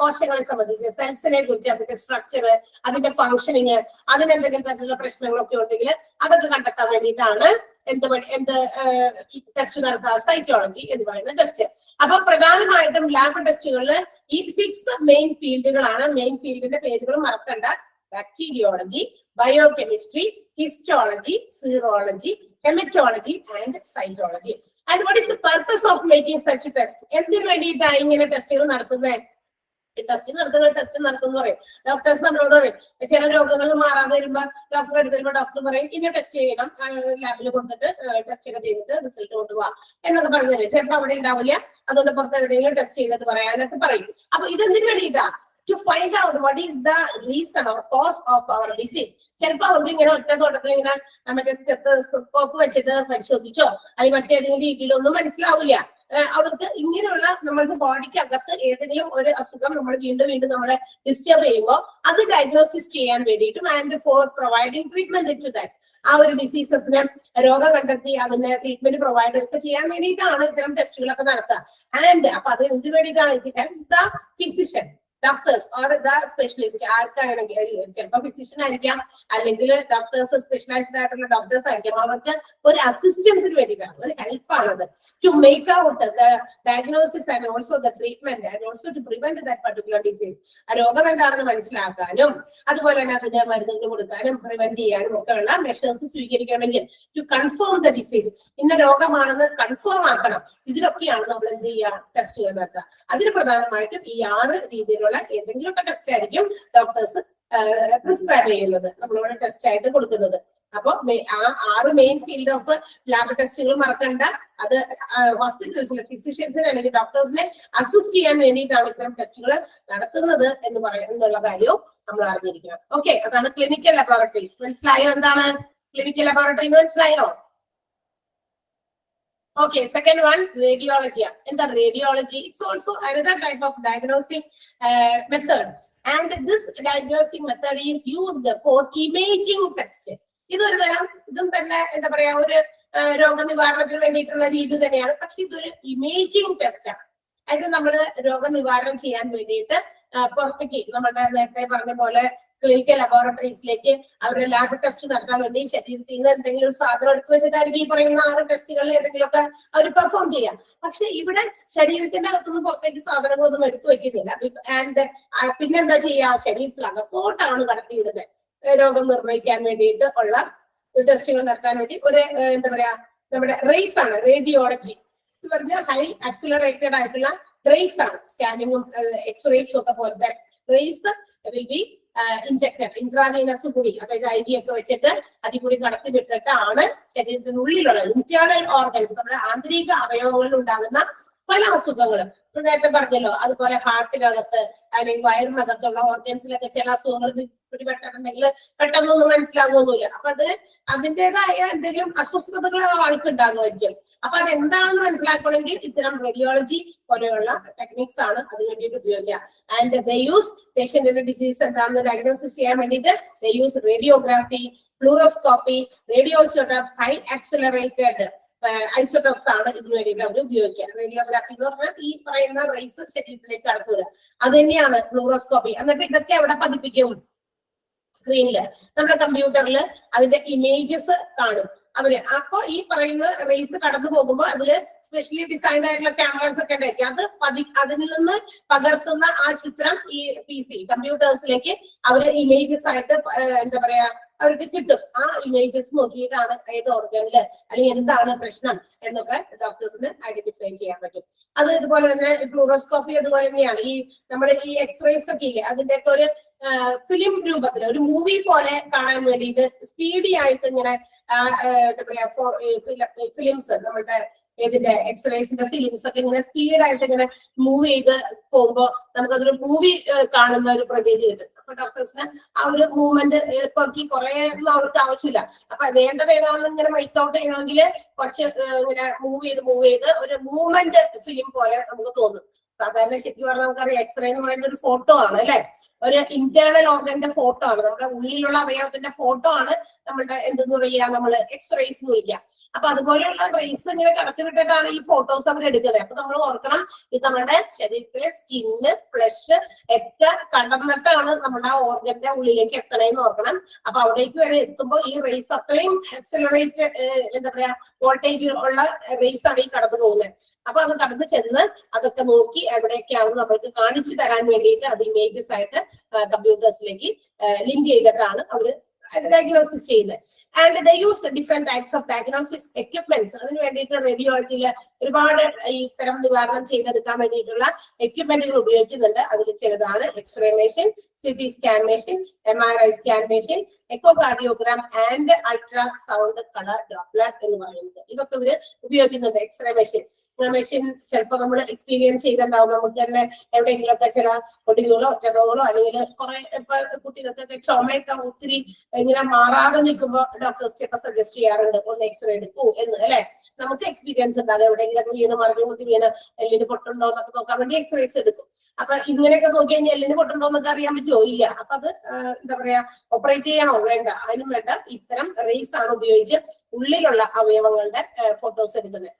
കോശങ്ങളെ സംബന്ധിച്ച് സെൽസിനെ കുറിച്ച്, അതിന്റെ സ്ട്രക്ചർ, അതിന്റെ ഫംഗ്ഷനിങ്, അതിനെന്തെങ്കിലും തരത്തിലുള്ള പ്രശ്നങ്ങളൊക്കെ ഉണ്ടെങ്കിൽ അതൊക്കെ കണ്ടെത്താൻ വേണ്ടിയിട്ടാണ് എന്ത് ടെസ്റ്റ് നടത്തുക, സൈറ്റോളജി എന്ന് പറയുന്ന ടെസ്റ്റ്. അപ്പൊ പ്രധാനമായിട്ടും ലാബ് ടെസ്റ്റുകളിൽ ഈ 6 മെയിൻ ഫീൽഡുകളാണ്. മെയിൻ ഫീൽഡിന്റെ പേരുകൾ മറക്കണ്ട: bacteriology, biochemistry, histology, serology, haematology and cytology. And what is the purpose of making such test? എന്തിനു വേണ്ടിയിട്ടാണ് ഇങ്ങനെ ടെസ്റ്റുകൾ നടത്തുന്നത്? ടെസ്റ്റ് നടത്തുന്ന പറയും ഡോക്ടേഴ്സ് നമ്മളോട് പറയും. ചില രോഗങ്ങൾ മാറാതെ വരുമ്പോ ഡോക്ടറെ എടുത്ത് വരുമ്പോ ഡോക്ടർ പറയും ഇനി ടെസ്റ്റ് ചെയ്യണം, ലാബിൽ കൊടുത്തിട്ട് ടെസ്റ്റ് ഒക്കെ ചെയ്തിട്ട് റിസൾട്ട് കൊണ്ടുപോവാ എന്നൊക്കെ പറഞ്ഞു തരും. ചിലപ്പോൾ അവിടെ ഉണ്ടാവില്ല, അതുകൊണ്ട് പുറത്ത് എവിടെയെങ്കിലും ടെസ്റ്റ് ചെയ്തിട്ട് പറയാനൊക്കെ പറയും. അപ്പൊ ഇതെന്തിനു വേണ്ടിയിട്ടാ? to find out what is the reason or cause of our disease. ചിലപ്പോ അവർക്ക് ഇങ്ങനെ ഒറ്റ തോട്ടത്തിൽ ഇങ്ങനെ മറ്റേ സ്റ്റെത്തോസ്കോപ്പ് വെച്ചിട്ട് പരിശോധിച്ചോ അല്ലെങ്കിൽ മറ്റേതെങ്കിലും രീതിയിലൊന്നും മനസ്സിലാവില്ല. അവർക്ക് ഇങ്ങനെയുള്ള നമ്മളുടെ ബോഡിക്ക് അകത്ത് ഏതെങ്കിലും ഒരു അസുഖം നമ്മൾ വീണ്ടും വീണ്ടും നമ്മളെ ഡിസ്റ്റർബ് ചെയ്യുമ്പോൾ അത് ഡയഗ്നോസിസ് ചെയ്യാൻ വേണ്ടിയിട്ടും and for providing treatment to that, ആ ഒരു ഡിസീസസിന് രോഗം കണ്ടെത്തി അതിന് ട്രീറ്റ്മെന്റ് പ്രൊവൈഡ് ഒക്കെ ചെയ്യാൻ വേണ്ടിയിട്ടാണ് ഇത്തരം ടെസ്റ്റുകളൊക്കെ നടത്തുക. ആൻഡ് അപ്പൊ അത് എന്തിനു വേണ്ടിയിട്ടാണ്? It helps the physician, doctors or the specialist, ആർക്കാണെങ്കിൽ ചിലപ്പോൾ ഫിസിഷ്യൻ ആയിരിക്കാം, അല്ലെങ്കിൽ ഡോക്ടേഴ്സ് സ്പെഷ്യലൈസ്ഡ് ആയിട്ടുള്ള ഡോക്ടേഴ്സ് ആയിരിക്കാം. അവർക്ക് ഒരു അസിസ്റ്റൻസിന് വേണ്ടിയിട്ടാണ്, ഒരു ഹെൽപ്പാണത്. To make out the diagnosis and also the treatment and also to prevent that particular disease. ആ രോഗം എന്താണെന്ന് മനസ്സിലാക്കാനും അതുപോലെ തന്നെ അതിന്റെ മരുന്നുകൾ കൊടുക്കാനും പ്രിവെന്റ് ചെയ്യാനും ഒക്കെ ഉള്ള മെഷേഴ്സ് സ്വീകരിക്കണമെങ്കിൽ ടു കൺഫേം ദ ഡിസീസ്, ഇന്ന രോഗമാണെന്ന് കൺഫേം ആക്കണം. ഇതിലൊക്കെയാണ് നമ്മൾ എന്ത് ചെയ്യുക? ടെസ്റ്റുകൾ നടത്തുക. അതിന് പ്രധാനമായിട്ടും ഈ 6 രീതിയിലുള്ള ഏതെങ്കിലുമൊക്കെ ടെസ്റ്റ് ആയിരിക്കും ഡോക്ടേഴ്സ് പ്രിസ്ക്രൈബ് ചെയ്യുന്നത്, നമ്മളോട് ടെസ്റ്റ് ആയിട്ട് കൊടുക്കുന്നത്. അപ്പൊ ആ 6 മെയിൻ ഫീൽഡ് ഓഫ് ലാബ് ടെസ്റ്റുകൾ മറക്കണ്ട. അത് ഹോസ്പിറ്റൽസിലെ ഫിസിഷ്യൻസിനെ അല്ലെങ്കിൽ ഡോക്ടേഴ്സിനെ അസിസ്റ്റ് ചെയ്യാൻ വേണ്ടിയിട്ടാണ് ഇത്തരം ടെസ്റ്റുകൾ നടത്തുന്നത് എന്ന് എന്നുള്ള കാര്യവും നമ്മൾ അറിഞ്ഞിരിക്കണം. ഓക്കെ, അതാണ് ക്ലിനിക്കൽ ലബോറട്ടറീസ്. മനസ്സിലായോ എന്താണ് ക്ലിനിക്കൽ ലബോറട്ടറി എന്ന്? മനസ്സിലായോ? Okay, second one, radiology. In the radiology, it's also another type of diagnostic method. And this diagnostic method is used for imaging test. ഇതൊരു തരം ഇതും തന്നെ എന്താ പറയാ ഒരു രോഗനിവാരണത്തിന് വേണ്ടിയിട്ടുള്ള രീതി തന്നെയാണ്. പക്ഷെ ഇതൊരു ഇമേജിംഗ് ടെസ്റ്റ് ആണ്. അതായത് നമ്മൾ രോഗനിവാരണം ചെയ്യാൻ വേണ്ടിയിട്ട് പുറത്തേക്ക് നമ്മുടെ നേരത്തെ പറഞ്ഞ പോലെ ക്ലിനിക്കൽ ലബോറട്ടറീസിലേക്ക് അവരുടെ ലാബ് ടെസ്റ്റ് നടത്താൻ വേണ്ടി ശരീരത്തിൽ നിന്ന് എന്തെങ്കിലും ഒരു സാധനം എടുത്തു വെച്ചിട്ടായിരിക്കും ഈ പറയുന്ന 6 ടെസ്റ്റുകളിൽ ഏതെങ്കിലുമൊക്കെ അവർ പെർഫോം ചെയ്യാം. പക്ഷെ ഇവിടെ ശരീരത്തിന്റെ അകത്തുനിന്ന് പുറത്തേക്ക് സാധനങ്ങളൊന്നും എടുത്തു വെക്കുന്നില്ല. ആൻഡ് പിന്നെന്താ ചെയ്യാ? ശരീരത്തിൽ അകത്തോട്ടാണ് കടത്തിവിടുന്നത്. രോഗം നിർണ്ണയിക്കാൻ വേണ്ടിയിട്ട് ഉള്ള ടെസ്റ്റുകൾ നടത്താൻ വേണ്ടി ഒരു എന്താ പറയാ നമ്മുടെ റേസ് ആണ് റേഡിയോളജി എന്ന് പറഞ്ഞാൽ ഹൈ ആക്സിലറേറ്റഡ് ആയിട്ടുള്ള റേസ് ആണ്. സ്കാനിങ്ങും എക്സ്റേസും ഒക്കെ പോലത്തെ raise will be injected intravenous കൂടി, അതായത് IV ഒക്കെ വെച്ചിട്ട് അതിൽ കൂടി കടത്തി വിട്ടിട്ടാണ് ശരീരത്തിനുള്ളിലുള്ള ഇന്റേണൽ ഓർഗൻസ്, നമ്മുടെ ആന്തരിക അവയവങ്ങളിൽ ഉണ്ടാകുന്ന പല അസുഖങ്ങളും നേരത്തെ പറഞ്ഞല്ലോ. അതുപോലെ ഹാർട്ടിനകത്ത് അല്ലെങ്കിൽ വയറിനകത്തുള്ള ഓർഗൻസിലൊക്കെ ചില അസുഖങ്ങൾ പിടിപെട്ടിട്ടുണ്ടെങ്കിൽ പെട്ടെന്നൊന്നും മനസ്സിലാകുമൊന്നുമില്ല. അപ്പൊ അതിൻ്റെതായ എന്തെങ്കിലും അസ്വസ്ഥതകൾ ആൾക്ക് ഉണ്ടാകുമായിരിക്കും. അപ്പൊ അതെന്താണെന്ന് മനസ്സിലാക്കണമെങ്കിൽ ഇത്തരം റേഡിയോളജി പോലെയുള്ള ടെക്നിക്സ് ആണ് അതിന് വേണ്ടിയിട്ട് ഉപയോഗിക്കുക. ആൻഡ് ദേ യൂസ് പേഷ്യന്റിന്റെ ഡിസീസ് എന്താണെന്ന് ഡയഗ്നോസിസ് ചെയ്യാൻ വേണ്ടിയിട്ട് they use radiography, fluoroscopy, radioisotopes, high accelerated isotopes ആണ് ഇതിനു വേണ്ടിയിട്ട് അവർ ഉപയോഗിക്കുക. റേഡിയോഗ്രാഫി എന്ന് പറഞ്ഞാൽ ഈ പറയുന്ന റേസ് ശരീരത്തിലേക്ക് കടത്തുക, അത് തന്നെയാണ് ഫ്ലൂറോസ്കോപ്പി. എന്നിട്ട് ഇതൊക്കെ അവിടെ പതിപ്പിക്കും സ്ക്രീനില്, നമ്മുടെ കമ്പ്യൂട്ടറിൽ അതിന്റെ ഇമേജസ് കാണും അവര്. അപ്പൊ ഈ പറയുന്ന റേസ് കടന്നു പോകുമ്പോൾ അതില് സ്പെഷ്യലി ഡിസൈൻഡ് ആയിട്ടുള്ള ക്യാമറാസ് ഒക്കെ ഉണ്ടായിരിക്കും. അതിൽ നിന്ന് പകർത്തുന്ന ആ ചിത്രം ഈ PC കമ്പ്യൂട്ടേഴ്സിലേക്ക് അവര് ഇമേജസ് ആയിട്ട് എന്താ പറയാ അവർക്ക് കിട്ടും. ആ ഇമേജസ് നോക്കിയിട്ടാണ് ഏത് ഓർഗനില് അല്ലെങ്കിൽ എന്താണ് പ്രശ്നം എന്നൊക്കെ ഡോക്ടേഴ്സിന് ഐഡന്റിഫൈ ചെയ്യാൻ പറ്റും. അത് ഇതുപോലെ തന്നെ ഫ്ലൂറോസ്കോപ്പി അതുപോലെ തന്നെയാണ്. ഈ നമ്മുടെ ഈ എക്സ്റേസ് ഒക്കെ ഇല്ലേ, അതിന്റെ ഒക്കെ ഒരു ഫിലിം രൂപത്തിൽ ഒരു മൂവി പോലെ കാണാൻ വേണ്ടിയിട്ട് സ്പീഡി ആയിട്ട് ഇങ്ങനെ എന്താ പറയാ ഫിലിംസ്, നമ്മളുടെ ഇതിന്റെ എക്സ്റേസിന്റെ ഫിലിംസ് ഒക്കെ ഇങ്ങനെ സ്പീഡായിട്ട് ഇങ്ങനെ മൂവ് ചെയ്ത് പോകുമ്പോൾ നമുക്കതൊരു മൂവി കാണുന്ന ഒരു പ്രതീതി കിട്ടും. അപ്പൊ ഡോക്ടേഴ്സിന് ആ ഒരു മൂവ്മെന്റ് എളുപ്പമാക്കി കുറെ ഒന്നും അവർക്ക് ആവശ്യമില്ല. അപ്പൊ വേണ്ടത് ഏതാണെന്ന് ഇങ്ങനെ മേക്ക് ഔട്ട് ചെയ്യണമെങ്കിൽ കുറച്ച് ഇങ്ങനെ മൂവ് ചെയ്ത് ഒരു മൂവ്മെന്റ് ഫിലിം പോലെ നമുക്ക് തോന്നും. സാധാരണ ശരിക്കും പറഞ്ഞാൽ നമുക്കറിയാം എക്സ്റേ എന്ന് പറയുന്ന ഒരു ഫോട്ടോ ആണ് അല്ലെ, ഒരു ഇന്റേണൽ ഓർഗന്റെ ഫോട്ടോ ആണ്, നമ്മുടെ ഉള്ളിലുള്ള അവയവത്തിന്റെ ഫോട്ടോ ആണ് നമ്മളുടെ എന്തെന്ന് പറയുക, നമ്മൾ എക്സ്റേസ് എന്ന് വിളിക്കുക. അപ്പൊ അതുപോലെയുള്ള റേസ് ഇങ്ങനെ കടത്തിവിട്ടിട്ടാണ് ഈ ഫോട്ടോസ് അവർ എടുക്കുന്നത്. അപ്പൊ നമ്മൾ ഓർക്കണം, ഇത് നമ്മുടെ ശരീരത്തിലെ സ്കിന്ന്, ഫ്ലഷ് ഒക്കെ കടന്നിട്ടാണ് നമ്മുടെ ആ ഓർഗന്റെ ഉള്ളിലേക്ക് എത്തണേന്ന് ഓർക്കണം. അപ്പൊ അവിടേക്ക് വരെ എത്തുമ്പോൾ ഈ റേസ് അത്രയും ആക്സിലറേറ്റ് എന്താ പറയാ വോൾട്ടേജ് ഉള്ള റേസ് ആണ് ഈ കടന്നു പോകുന്നത്. അപ്പൊ അത് കടന്നു ചെന്ന് അതൊക്കെ നോക്കി എവിടെയൊക്കെയാണെന്ന് നമ്മൾക്ക് കാണിച്ചു തരാൻ വേണ്ടിയിട്ട് അത് ഇമേജസ് ആയിട്ട് കമ്പ്യൂട്ടേഴ്സിലേക്ക് ലിങ്ക് ചെയ്തിട്ടാണ് അവർ ഡയഗ്നോസിസ് ചെയ്യുന്നത്. And they use different types of diagnosis equipments. അതിന് വേണ്ടിയിട്ട് റേഡിയോളജിയിൽ ഒരുപാട് ഈ തരം നിവാരണം ചെയ്തെടുക്കാൻ വേണ്ടിയിട്ടുള്ള എക്യുപ്മെന്റുകൾ ഉപയോഗിക്കുന്നുണ്ട്. അതിൽ ചിലതാണ് x ray machine, CT scan machine, MRI scan machine, echocardiogram and ultrasound colour Doppler എന്ന് പറയുന്നത്. ഇതൊക്കെ ഇവര് ഉപയോഗിക്കുന്നുണ്ട്. എക്സ്റേ മെഷീൻ ചിലപ്പോൾ നമ്മൾ എക്സ്പീരിയൻസ് ചെയ്തിട്ടുണ്ടാവും. നമുക്ക് തന്നെ എവിടെയെങ്കിലുമൊക്കെ ചില ഒടിവുകളോ ചതവുകളോ അല്ലെങ്കിൽ കുറെ ഇപ്പൊ കുട്ടികൾക്കൊക്കെ ചുമയൊക്കെ ഒത്തിരി ഇങ്ങനെ മാറാതെ നിൽക്കുമ്പോൾ ഡോക്ടേഴ്സ് ചിലപ്പോൾ സജസ്റ്റ് ചെയ്യാറുണ്ട് ഒന്ന് എക്സ്റേ എടുക്കൂ എന്ന് അല്ലെ. നമുക്ക് എക്സ്പീരിയൻസ് ഉണ്ടാകും, എവിടെയെങ്കിലൊക്കെ വീണ് മറിഞ്ഞു മുത്തി വീണ് എല്ലിന് പൊട്ടുണ്ടോ എന്നൊക്കെ നോക്കാൻ വേണ്ടി എക്സ്റേസ് എടുക്കും. അപ്പൊ ഇങ്ങനെയൊക്കെ നോക്കി കഴിഞ്ഞാൽ എല്ലിന് പൊട്ടുണ്ടോ എന്നൊക്കെ അറിയാൻ പറ്റുമോ? ഇല്ല. അപ്പൊ അത് എന്താ പറയാ ഓപ്പറേറ്റ് ചെയ്യണോ? വേണ്ട. അതിനും വേണ്ട ഇത്തരം റേസ് ആണ് ഉപയോഗിച്ച് ഉള്ളിലുള്ള അവയവങ്ങളുടെ ഫോട്ടോസ് എടുക്കുന്നത്.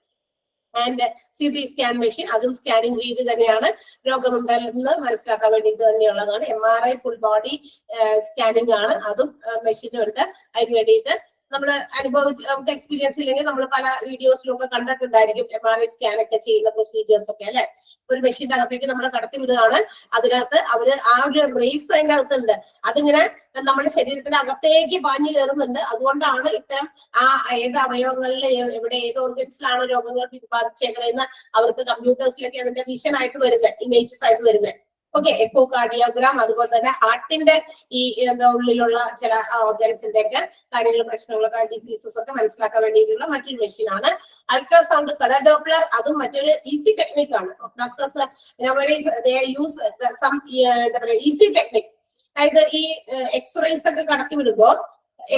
ആൻഡ് CT സ്കാൻ മെഷീൻ, അതും സ്കാനിങ് രീതി തന്നെയാണ്, രോഗമുണ്ടെന്ന് മനസ്സിലാക്കാൻ വേണ്ടിയിട്ട് തന്നെയുള്ളതാണ്. MRI ഫുൾ ബോഡി സ്കാനിങ് ആണ്, അതും മെഷീനും ഉണ്ട്. അതിന് വേണ്ടിയിട്ട് നമ്മൾ നമുക്ക് എക്സ്പീരിയൻസ് ഇല്ലെങ്കിൽ നമ്മൾ പല വീഡിയോസിലും ഒക്കെ കണ്ടിട്ടുണ്ടായിരിക്കും MRI സ്കാൻ ഒക്കെ ചെയ്യുന്ന പ്രൊസീജിയേഴ്സ് ഒക്കെ അല്ലെ. ഒരു മെഷീന്റെ അകത്തേക്ക് നമ്മൾ കടത്തി വിടുകയാണ്, അതിനകത്ത് അവര് ആ ഒരു റേസ് അതിന്റെ അകത്തുണ്ട്, അതിങ്ങനെ നമ്മുടെ ശരീരത്തിന്റെ അകത്തേക്ക് പാഞ്ഞു കയറുന്നുണ്ട്. അതുകൊണ്ടാണ് ഇത്തരം ആ ഏത് അവയവങ്ങളിൽ എവിടെ ഏത് ഓർഗൻസിലാണ് രോഗങ്ങൾ ബാധിച്ചേക്കണെന്ന് അവർക്ക് കമ്പ്യൂട്ടേഴ്സിലൊക്കെ അതിന്റെ വിഷൻ ആയിട്ട് വരുന്നത്, ഇമേജസ് ആയിട്ട് വരുന്നത്. ഓക്കെ, എക്കോ കാർഡിയോഗ്രാം, അതുപോലെ തന്നെ ഹാർട്ടിന്റെ ഈ എന്താ ഉള്ളിലുള്ള ചില ഓർഗൻസിന്റെ ഒക്കെ കാര്യങ്ങളും പ്രശ്നങ്ങളൊക്കെ ഡിസീസസ് ഒക്കെ മനസ്സിലാക്കാൻ വേണ്ടിയിട്ടുള്ള മറ്റൊരു മെഷീനാണ്. അൾട്രാസൗണ്ട് കളർ ഡോപ്ലർ, അതും മറ്റൊരു ഈസി ടെക്നിക് ആണ്. ഡോക്ടേഴ്സ് യൂസ് സം എന്താ പറയുക ഈസി ടെക്നിക്. അതായത് ഈ എക്സ്റേസ് ഒക്കെ കടത്തി വിടുമ്പോൾ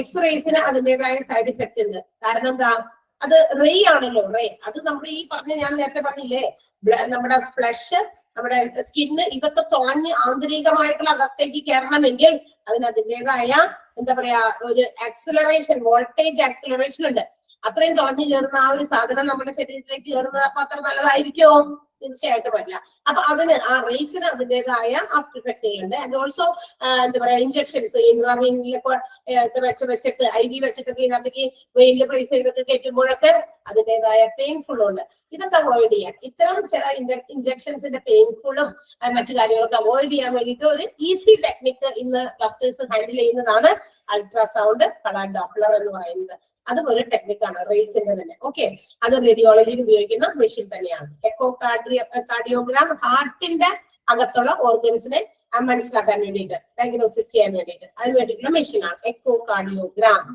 എക്സ്റേസിന് അതിൻ്റെതായ സൈഡ് ഇഫക്റ്റ് ഉണ്ട്. കാരണം എന്താ, അത് റേ ആണല്ലോ. റേ അത് നമ്മൾ ഈ ഞാൻ നേരത്തെ പറഞ്ഞില്ലേ, നമ്മുടെ ഫ്ലഷ്, നമ്മുടെ സ്കിന്ന് ഇതൊക്കെ തുളഞ്ഞ് ആന്തരികമായിട്ടുള്ള അകത്തേക്ക് കയറണമെങ്കിൽ അതിനതിൻ്റെതായ എന്താ പറയാ ഒരു ആക്സിലറേഷൻ, വോൾട്ടേജ് ആക്സിലറേഷൻ ഉണ്ട്. അത്രയും തുളഞ്ഞു കയറുന്ന ആ ഒരു സാധനം നമ്മുടെ ശരീരത്തിലേക്ക് കയറുന്നത് അപ്പൊ അത്ര നല്ലതായിരിക്കുമോ? തീർച്ചയായിട്ടും അല്ല. അപ്പൊ അതിന് ആ റേസിന് അതിൻ്റെതായ ആഫ്റ്റർ ഇഫക്റ്റുകളുണ്ട്. ആൻഡ് ഓൾസോ എന്താ പറയാ ഇഞ്ചക്ഷൻസ് ഇൻട്രാവെയിനിലൊക്കെ വെച്ചിട്ട് IV വെച്ചിട്ടൊക്കെ ഇതിനകത്തേക്ക് വെയിനിൽ പ്ലേസ് ചെയ്തൊക്കെ കയറ്റുമ്പോഴൊക്കെ അതിൻ്റെതായ പെയിൻഫുള്ളും ഉണ്ട്. ഇതൊക്കെ അവോയ്ഡ് ചെയ്യാൻ, ഇത്തരം ചില ഇഞ്ചക്ഷൻസിന്റെ പെയിൻഫുള്ളും മറ്റു കാര്യങ്ങളൊക്കെ അവോയ്ഡ് ചെയ്യാൻ വേണ്ടിയിട്ട് ഒരു ഈസി ടെക്നിക്ക് ഇന്ന് ഡോക്ടേഴ്സ് ഹാൻഡിൽ ചെയ്യുന്നതാണ് അൾട്രാസൗണ്ട് കളർ ഡോപ്ലർ എന്ന് പറയുന്നത്. അതും ഒരു ടെക്നിക്കാണ് റേസിന്റെ തന്നെ. ഓക്കെ, അത് റേഡിയോളജിയിൽ ഉപയോഗിക്കുന്ന മെഷീൻ തന്നെയാണ്. എക്കോ കാർഡിയോഗ്രാം ഹാർട്ടിന്റെ അകത്തുള്ള ഓർഗൻസിനെ മനസ്സിലാക്കാൻ വേണ്ടിയിട്ട്, ഡയഗ്നോസിസ് ചെയ്യാൻ വേണ്ടിയിട്ട് അതിന് വേണ്ടിയിട്ടുള്ള മെഷീനാണ് echocardiogram.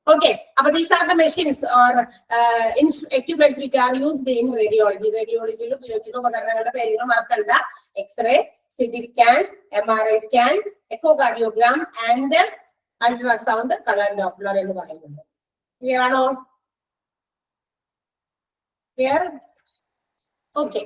Okay, but these are the machines or equipments which are used in radiology. Radiology lo ഉപയോഗിക്കുന്ന ഉപകരണങ്ങളുടെ പേരുകൾ മറക്കണ്ട. X-ray, CT scan, MRI scan, echocardiogram and ultrasound color doppler എന്ന് പറയുന്നുണ്ട്. Clear ആണോ? Clear? Okay.